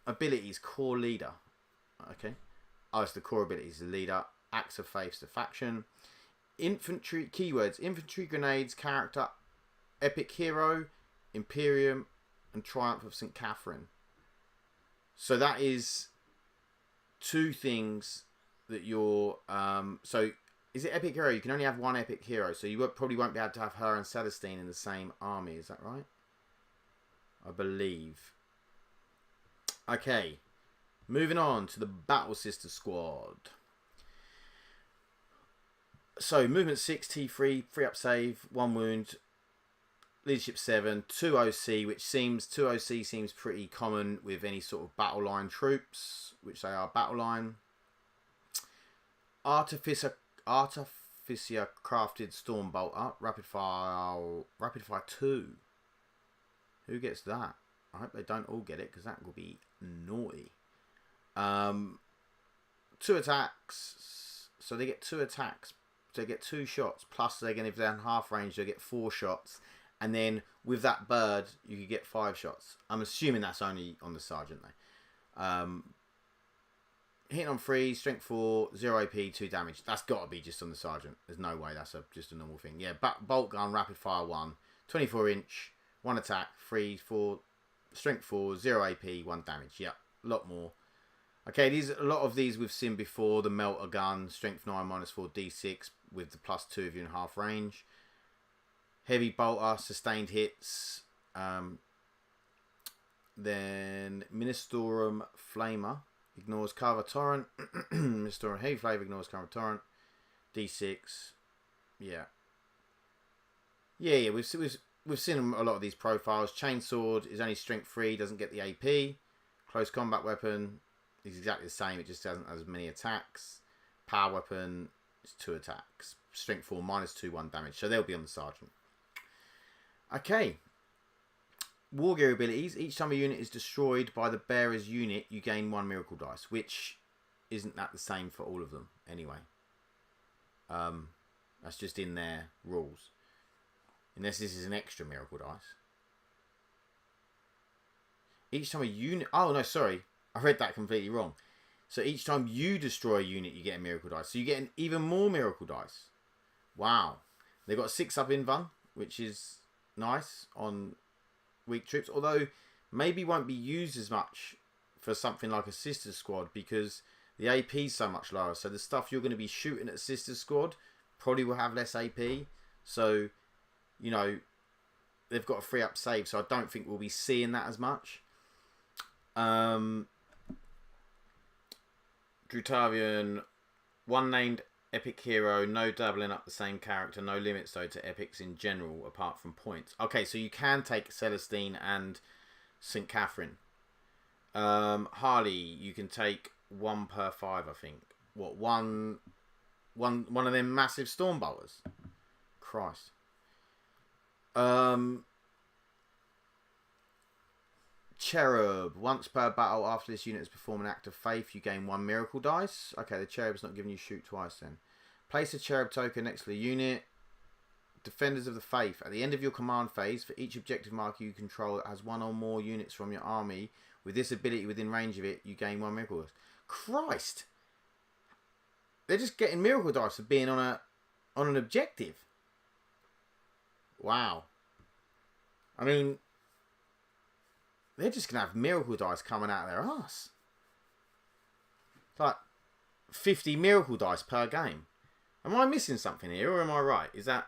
abilities, core leader. Okay. Oh, it's the core abilities, the leader, acts of faith, the faction. Infantry, keywords, infantry, grenades, character, epic hero, Imperium, and Triumph of St. Catherine. So that is 2 things that you're, so is it epic hero? You can only have 1 epic hero, so you probably won't be able to have her and Celestine in the same army. Is that right? I believe. Okay, moving on to the Battle Sister Squad. So movement 6, T3, 3-up save, 1 wound, leadership 7, 2 OC, which seems 2 OC seems pretty common with any sort of battle line troops, which they are battle line. Artificer crafted Storm Bolter, rapid fire 2. Who gets that? I hope they don't all get it because that will be naughty. 2 attacks, so they get 2 attacks. So they get 2 shots. Plus, they're going, if they're in half range, they get 4 shots. And then with that bird, you could get 5 shots. I'm assuming that's only on the sergeant though. Hitting on 3, strength 4, 0 AP, 2 damage. That's got to be just on the sergeant. There's no way that's just a normal thing. Yeah, bolt gun, rapid fire 1, 24 inch, 1 attack, 3, 4, strength 4, 0 AP, 1 damage. Yep, a lot more. Okay, a lot of these we've seen before. The melter gun, strength 9, -4, D6 with the +2 if you're in half range. Heavy bolter, sustained hits. Then Ministorum Flamer. Ignores cover torrent. Ministorum heavy flavor ignores cover torrent. D6. Yeah. Yeah. We've seen a lot of these profiles. Chainsword is only strength 3, doesn't get the AP. Close combat weapon. is exactly the same. It just doesn't have as many attacks. Power weapon is 2 attacks. Strength 4 -2, 1 damage. So they'll be on the sergeant. Okay. War gear abilities. Each time a unit is destroyed by the bearer's unit, you gain 1 miracle dice, which isn't that the same for all of them anyway. That's just in their rules. Unless this is an extra miracle dice. Each time a unit... Oh, no, sorry. I read that completely wrong. So each time you destroy a unit, you get a miracle dice. So you get even more miracle dice. Wow. They've got 6 up invuln, which is nice on weak troops. Although, maybe won't be used as much for something like a sister squad because the AP is so much lower. So the stuff you're going to be shooting at sister squad probably will have less AP. So, you know, they've got a free up save. So I don't think we'll be seeing that as much. Drutavian, 1 named epic hero, no doubling up the same character, no limits though to epics in general apart from points. Okay, so you can take Celestine and St. Catherine. Harley, you can take 1 per 5, I think. What, one of them massive stormbolters? Christ. Cherub. Once per battle, after this unit has performed an act of faith, you gain 1 miracle dice. Okay, the cherub's not giving you shoot twice then. Place a cherub token next to the unit. Defenders of the Faith. At the end of your command phase, for each objective marker you control that has 1 or more units from your army, with this ability within range of it, you gain 1 miracle dice. Christ! They're just getting miracle dice for being on an objective. Wow. I mean, they're just going to have miracle dice coming out of their arse. It's like 50 miracle dice per game. Am I missing something here or am I right? Is there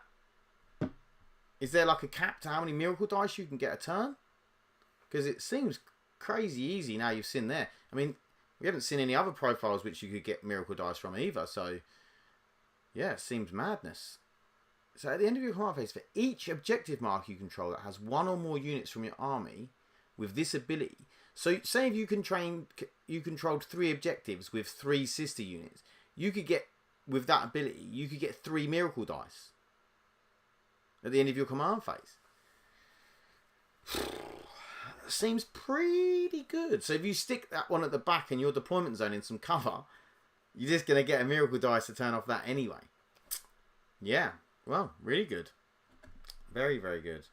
like a cap to how many miracle dice you can get a turn? Because it seems crazy easy now you've seen there. I mean, we haven't seen any other profiles which you could get miracle dice from either. So, yeah, it seems madness. So at the end of your command phase, for each objective mark you control that has 1 or more units from your army with this ability. So say if you controlled 3 objectives with 3 sister units, you could get, with that ability, you could get 3 miracle dice at the end of your command phase. Seems pretty good. So if you stick that one at the back in your deployment zone in some cover, you're just going to get a miracle dice to turn off that anyway. Yeah. Well, really good. Very, very good.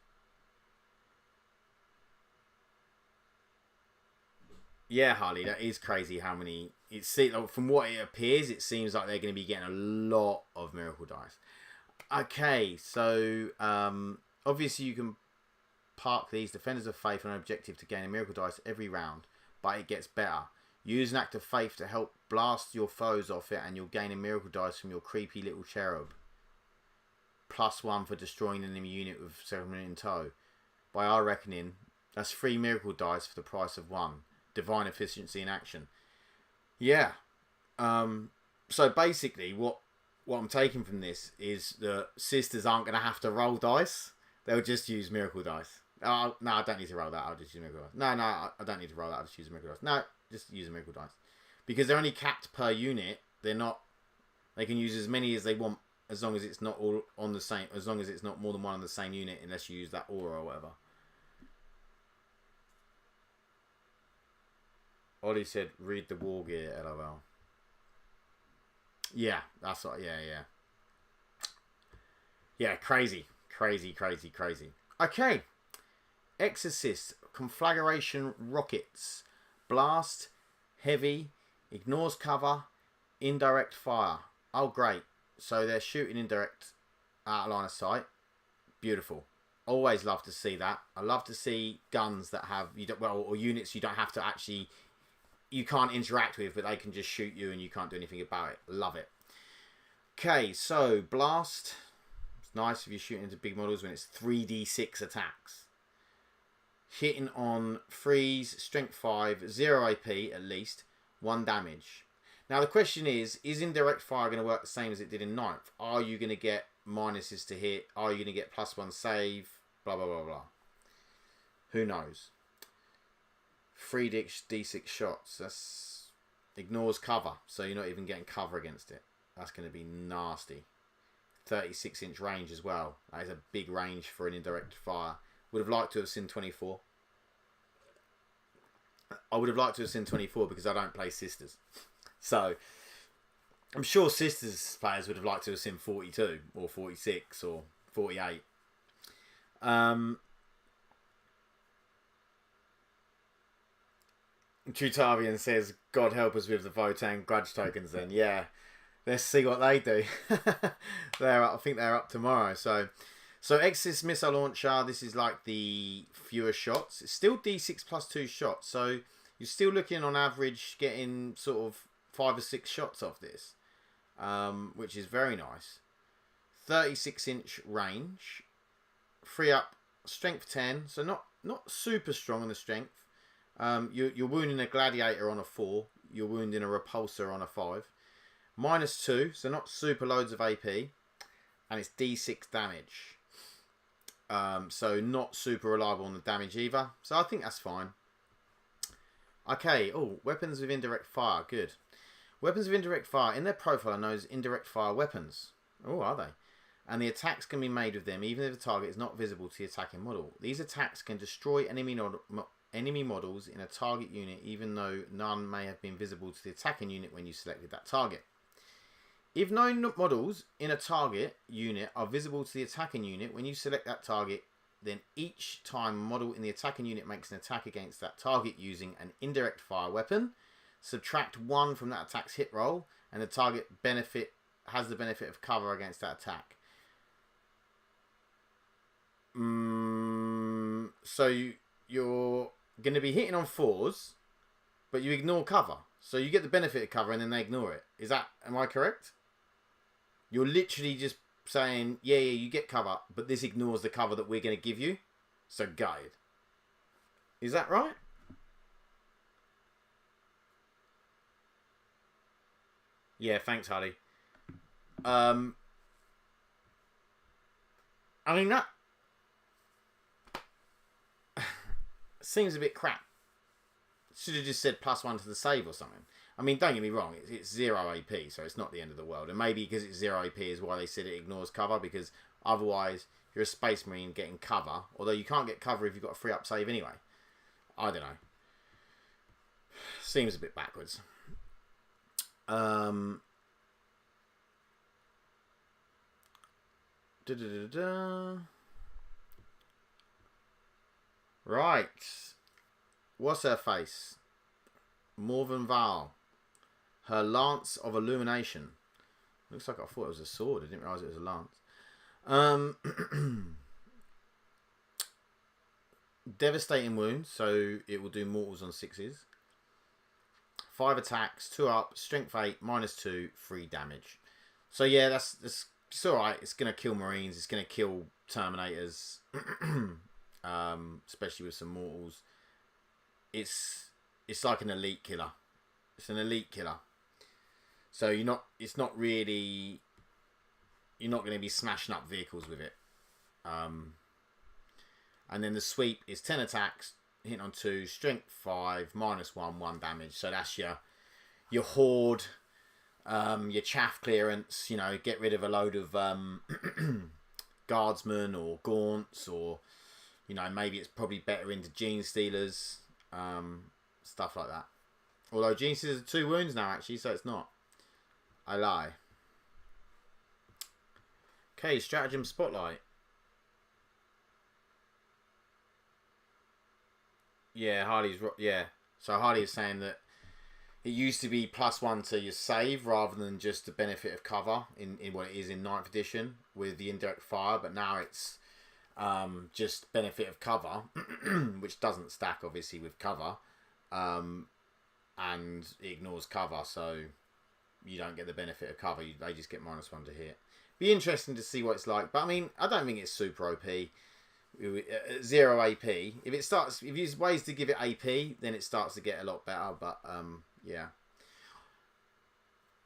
Yeah, Harley, that is crazy how many... From what it appears, it seems like they're going to be getting a lot of miracle dice. Okay, so obviously you can park these Defenders of Faith on an objective to gain a miracle dice every round, but it gets better. Use an act of faith to help blast your foes off it and you'll gain a miracle dice from your creepy little cherub. +1 for destroying an enemy unit with 7 in tow. By our reckoning, that's 3 miracle dice for the price of 1. Divine efficiency in action. Yeah. So basically, what I'm taking from this is that sisters aren't going to have to roll dice. They'll just use miracle dice. Oh, no, I don't need to roll that. I'll just use miracle dice. No, I don't need to roll that. I'll just use miracle dice. No, just use a miracle dice. Because they're only capped per unit. They're not... They can use as many as they want as long as it's not all on the same... As long as it's not more than 1 on the same unit unless you use that aura or whatever. Ollie said, read the war gear, LOL. Yeah, that's what... Yeah. Yeah, crazy. Crazy. Okay. Exorcist. Conflagration rockets. Blast. Heavy. Ignores cover. Indirect fire. Oh, great. So they're shooting indirect out of line of sight. Beautiful. Always love to see that. I love to see guns that have... or units you don't have to actually... You can't interact with, but they can just shoot you and you can't do anything about it. Love it. Okay, so Blast. It's nice if you're shooting into big models when it's 3d6 attacks. Hitting on freeze, strength 5, 0 AP at least, 1 damage. Now the question is indirect fire going to work the same as it did in 9th? Are you going to get minuses to hit? Are you going to get +1 save? Blah, blah, blah, blah. Who knows? 3d6 shots. Ignores cover, so you're not even getting cover against it. That's going to be nasty. 36-inch range as well. That is a big range for an indirect fire. Would have liked to have seen 24. I would have liked to have seen 24 because I don't play Sisters. So, I'm sure Sisters players would have liked to have seen 42 or 46 or 48. Trutavian says, God help us with the Votann grudge tokens then. Yeah, let's see what they do. I think they're up tomorrow. So Exis Missile Launcher, this is like the fewer shots. It's still D6 plus 2 shots. So you're still looking on average getting sort of 5 or 6 shots off this. Which is very nice. 36-inch range. Free up strength 10. So not super strong on the strength. You're wounding a gladiator on a 4. You're wounding a repulsor on a 5. -2, so not super loads of AP. And it's D6 damage. So not super reliable on the damage either. So I think that's fine. Okay, weapons with indirect fire. Good. Weapons with indirect fire. In their profile are known as indirect fire weapons. Oh, are they? And the attacks can be made with them even if the target is not visible to the attacking model. These attacks can destroy enemy models in a target unit even though none may have been visible to the attacking unit when you selected that target. If no models in a target unit are visible to the attacking unit when you select that target, then each time a model in the attacking unit makes an attack against that target using an indirect fire weapon, subtract 1 from that attack's hit roll, and the target has the benefit of cover against that attack. So you're going to be hitting on 4s, but you ignore cover. So you get the benefit of cover and then they ignore it. Am I correct? You're literally just saying, yeah, you get cover, but this ignores the cover that we're going to give you. So guide. Is that right? Yeah, thanks, Harley. I mean, that seems a bit crap. Should have just said +1 to the save or something. I mean, don't get me wrong, it's 0 AP, so it's not the end of the world. And maybe because it's 0 AP is why they said it ignores cover, because otherwise you're a Space Marine getting cover, although you can't get cover if you've got a free up save anyway. I don't know. Seems a bit backwards. Right. What's her face? Morven Val. Her Lance of Illumination. Looks like I thought it was a sword. I didn't realise it was a lance. Devastating wounds, so it will do mortals on 6s. 5 attacks, 2 up, strength 8, -2, 3 damage. So yeah, that's it's alright. It's going to kill Marines. It's going to kill Terminators. Especially with some mortals. It's like an elite killer. It's an elite killer. So you're not going to be smashing up vehicles with it. And then the sweep is 10 attacks, hitting on 2, strength 5, -1, 1 damage. So that's your horde, your chaff clearance. You know, get rid of a load of guardsmen or gaunts, or you know, maybe it's probably better into gene stealers, stuff like that. Although gene stealers are 2 wounds now actually, so it's not. I lie. Okay, stratagem spotlight. Yeah, so Harley is saying that it used to be +1 to your save rather than just the benefit of cover in what it is in 9th edition with the indirect fire, but now it's just benefit of cover, which doesn't stack obviously with cover, and it ignores cover, so you don't get the benefit of cover. They just get -1 to hit. Be interesting to see what it's like, but I mean, I don't think it's super OP. 0 AP. If you use ways to give it AP, then it starts to get a lot better. But yeah.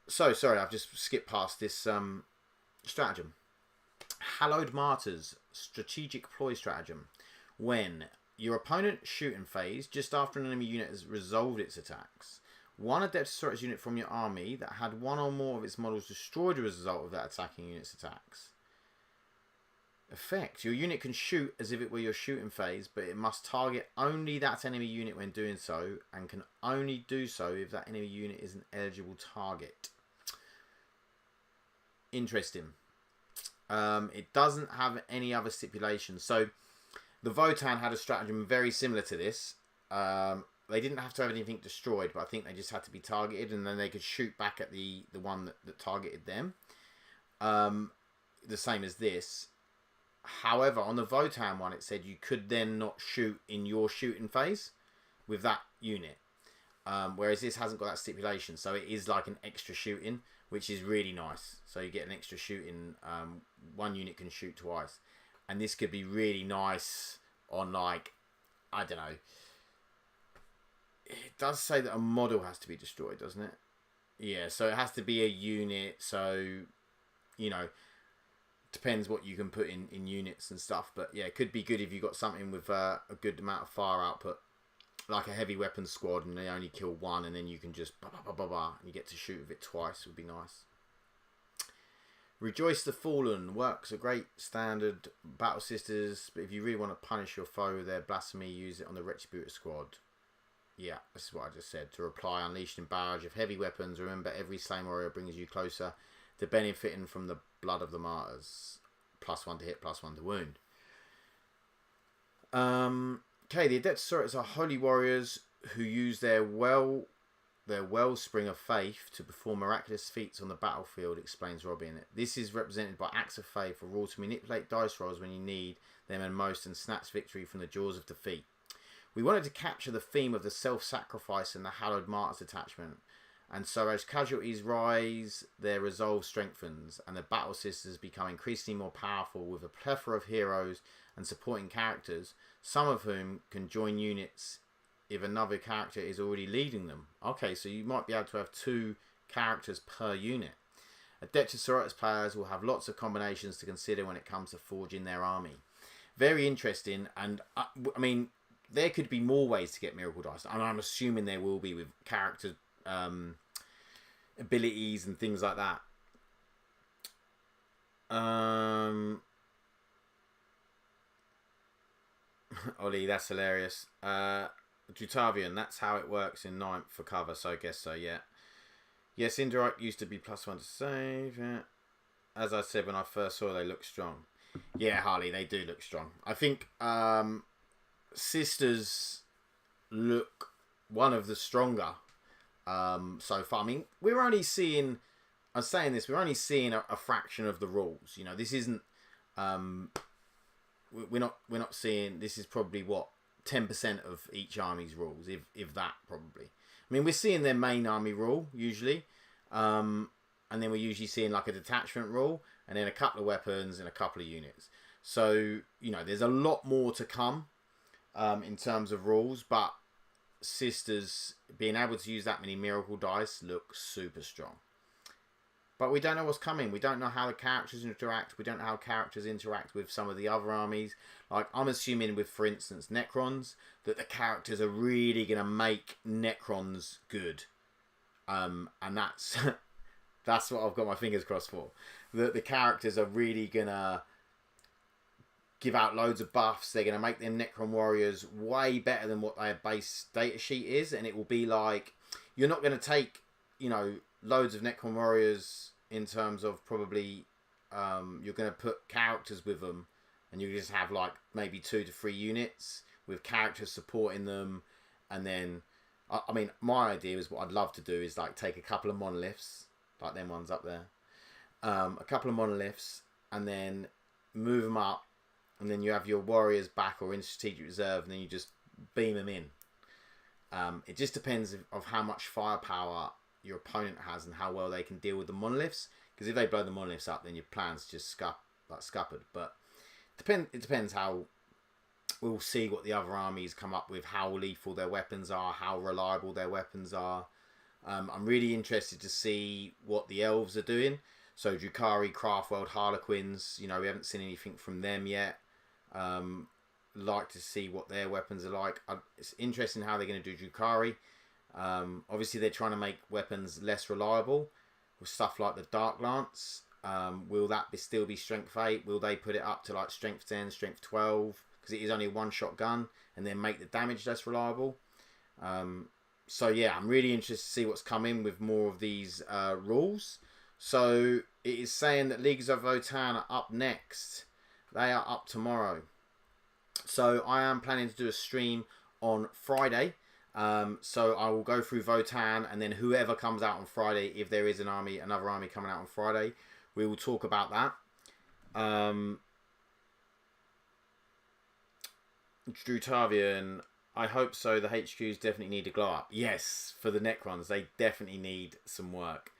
So sorry, I've just skipped past this stratagem. Hallowed Martyrs strategic ploy stratagem. When your opponent shooting phase just after an enemy unit has resolved its attacks, one Adeptus unit from your army that had one or more of its models destroyed as a result of that attacking unit's attacks. Effect. Your unit can shoot as if it were your shooting phase, but it must target only that enemy unit when doing so, and can only do so if that enemy unit is an eligible target. Interesting. It doesn't have any other stipulations. So the Votann had a stratagem very similar to this. They didn't have to have anything destroyed, but I think they just had to be targeted, and then they could shoot back at the one that targeted them. The same as this. However, on the Votann one, it said you could then not shoot in your shooting phase with that unit. Whereas this hasn't got that stipulation. So it is like an extra shooting, which is really nice. So you get an extra shooting. One unit can shoot twice. And this could be really nice on, like, I don't know. It does say that a model has to be destroyed, doesn't it? Yeah, so it has to be a unit. So, you know, depends what you can put in units and stuff. But yeah, it could be good if you got something with a good amount of fire output, like a heavy weapons squad, and they only kill one, and then you can just and you get to shoot with it twice. Would be nice. Rejoice the Fallen works a great standard Battle Sisters, but if you really want to punish your foe with their blasphemy, use it on the Retributor squad. Yeah, this is what I just said. To reply, unleashing a barrage of heavy weapons. Remember, every slain warrior brings you closer to benefiting from the blood of the martyrs. +1 to hit, +1 to wound. Okay, the Adeptus are holy warriors who use their wellspring of faith to perform miraculous feats on the battlefield, explains Robin. This is represented by acts of faith, a rule to manipulate dice rolls when you need them and most, and snatch victory from the jaws of defeat. We wanted to capture the theme of the self-sacrifice and the hallowed martyrs attachment, and so as casualties rise, their resolve strengthens, and the Battle Sisters become increasingly more powerful with a plethora of heroes and supporting characters, some of whom can join units if another character is already leading them. Okay, so you might be able to have 2 characters per unit. Adeptus players will have lots of combinations to consider when it comes to forging their army. Very interesting, and I mean, there could be more ways to get Miracle Dice, and I'm assuming there will be with character abilities and things like that. Ollie, that's hilarious. Drutavian, that's how it works in 9th for cover, so I guess so, yeah. Yes, Indirect used to be +1 to save, yeah. As I said when I first saw, they look strong. Yeah, Harley, they do look strong. I think Sisters look one of the stronger so far. I mean, we're only seeing, I'm saying this, we're only seeing a fraction of the rules. You know, this isn't, we're not seeing, this is probably what, 10% of each army's rules, if that, probably. I mean, we're seeing their main army rule, usually, and then we're usually seeing like a detachment rule, and then a couple of weapons and a couple of units. So, you know, there's a lot more to come in terms of rules, but Sisters being able to use that many Miracle Dice looks super strong. But we don't know what's coming. We don't know how the characters interact. We don't know how characters interact with some of the other armies. Like, I'm assuming with, for instance, Necrons, that the characters are really going to make Necrons good. And that's that's what I've got my fingers crossed for. That the characters are really going to give out loads of buffs. They're going to make them Necron warriors way better than what their base data sheet is. And it will be like, you're not going to take, you know, loads of Necron warriors in terms of probably you're going to put characters with them, and you just have like maybe 2 to 3 units with characters supporting them. And then I mean, my idea is, what I'd love to do is like take a couple of monoliths, like them ones up there, a couple of monoliths, and then move them up, and then you have your warriors back or in strategic reserve, and then you just beam them in. It just depends of how much firepower your opponent has and how well they can deal with the monoliths. Because if they blow the monoliths up, then your plan's just scuppered. But it depends how. We'll see what the other armies come up with, how lethal their weapons are, how reliable their weapons are. I'm really interested to see what the elves are doing. So Drukhari, Craftworld, Harlequins, you know, we haven't seen anything from them yet. Like to see what their weapons are like. It's interesting how they're going to do Drukhari. Obviously, they're trying to make weapons less reliable with stuff like the Dark Lance. Will that still be strength 8? Will they put it up to like strength 10, strength 12? Because it is only a one-shot gun, and then make the damage less reliable. So yeah, I'm really interested to see what's coming with more of these rules. So it is saying that Leagues of Votann are up next. They are up tomorrow. So I am planning to do a stream on Friday. So I will go through Votann, and then whoever comes out on Friday, if there is another army coming out on Friday, we will talk about that. Drutavian, I hope so. The HQs definitely need to glow up. Yes, for the Necrons, they definitely need some work.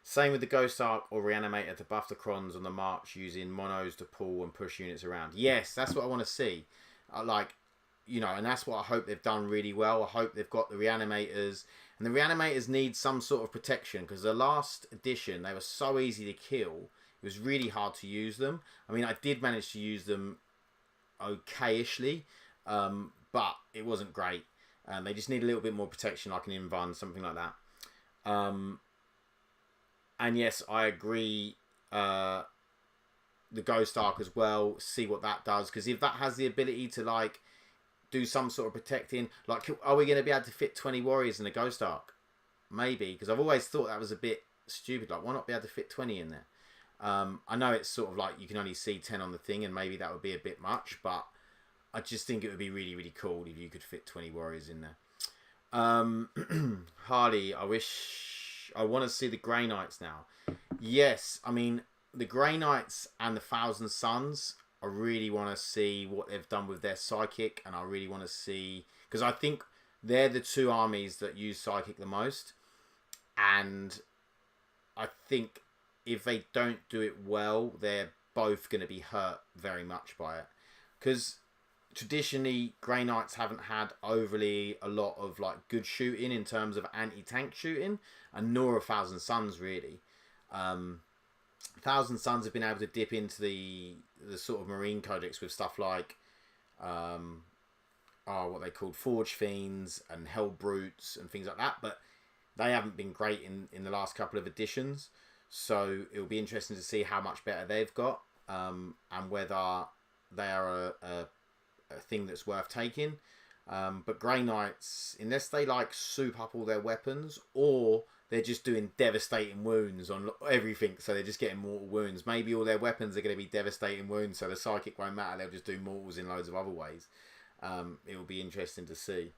Same with the Ghost Arc or Reanimator to buff the Crons on the march using monos to pull and push units around. Yes, that's what I want to see. And that's what I hope they've done really well. I hope they've got the Reanimators. And the Reanimators need some sort of protection, because the last edition, they were so easy to kill. It was really hard to use them. I mean, I did manage to use them okay-ishly, but it wasn't great. They just need a little bit more protection, like an Invan, something like that. And yes, I agree. The Ghost Arc as well. See what that does, because if that has the ability to like do some sort of protecting, like, are we going to be able to fit 20 warriors in a Ghost Arc? Maybe, because I've always thought that was a bit stupid. Like, why not be able to fit 20 in there? I know it's sort of like you can only see 10 on the thing, and maybe that would be a bit much, but I just think it would be really, really cool if you could fit 20 warriors in there. Harley, I want to see the Grey Knights now. Yes, I mean, the Grey Knights and the Thousand Sons, I really want to see what they've done with their Psychic, and I really want to see, because I think they're the two armies that use Psychic the most, and I think if they don't do it well, they're both going to be hurt very much by it, because traditionally Grey Knights haven't had overly a lot of like good shooting in terms of anti-tank shooting, and nor a Thousand Sons really. Thousand Sons have been able to dip into the sort of Marine Codex with stuff like what they called Forge Fiends and Hell Brutes and things like that, but they haven't been great in the last couple of editions. So it'll be interesting to see how much better they've got, and whether they are a thing that's worth taking. But Grey Knights, unless they like soup up all their weapons, or they're just doing devastating wounds on everything, so they're just getting mortal wounds. Maybe all their weapons are going to be devastating wounds, so the Psychic won't matter, they'll just do mortals in loads of other ways. It will be interesting to see.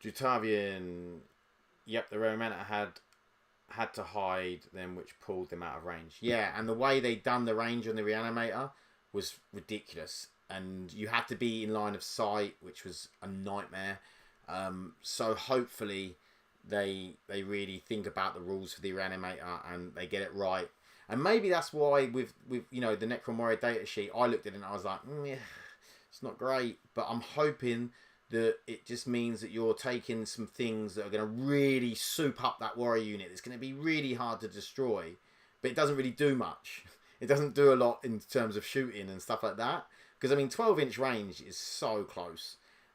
Drutavian, yep, the Reanimator had to hide them, which pulled them out of range. Yeah, and the way they done the range on the Reanimator was ridiculous, and you had to be in line of sight, which was a nightmare. So hopefully they really think about the rules for the Reanimator and they get it right. And maybe that's why with the Necron Warrior datasheet, I looked at it and I was like, yeah, it's not great. But I'm hoping that it just means that you're taking some things that are going to really soup up that warrior unit. It's going to be really hard to destroy, but it doesn't really do much. It doesn't do a lot in terms of shooting and stuff like that. Because, I mean, 12-inch range is so close.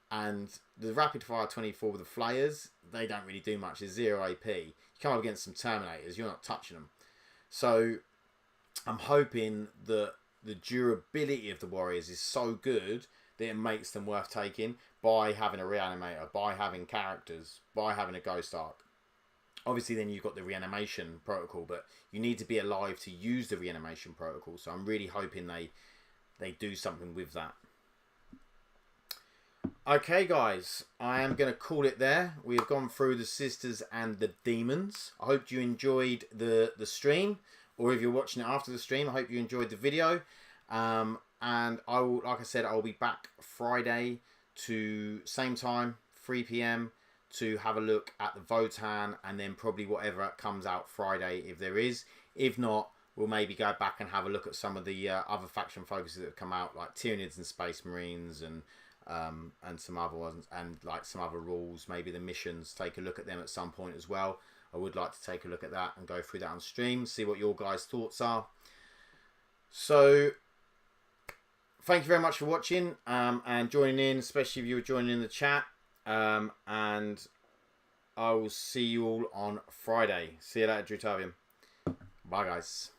And the Rapid Fire 24 with the Flayers, they don't really do much. It's 0 AP. You come up against some Terminators, you're not touching them. So, I'm hoping that the durability of the Warriors is so good that it makes them worth taking by having a Reanimator, by having characters, by having a Ghost Arc. Obviously, then you've got the Reanimation Protocol, but you need to be alive to use the Reanimation Protocol. So, I'm really hoping they do something with that. Okay, guys, I am going to call it there. We have gone through the Sisters and the Demons. I hope you enjoyed the stream, or if you're watching it after the stream, I hope you enjoyed the video. And I will, like I said, I will be back Friday to same time, 3 PM, to have a look at the Votann, and then probably whatever comes out Friday if there is. If not, we'll maybe go back and have a look at some of the other faction focuses that have come out, like Tyranids and Space Marines and some other ones, and like some other rules, maybe the missions, take a look at them at some point as well. I would like to take a look at that and go through that on stream, see what your guys' thoughts are. So thank you very much for watching and joining in, especially if you were joining in the chat, and I will see you all on Friday. See you later, Drutavium. Bye, guys.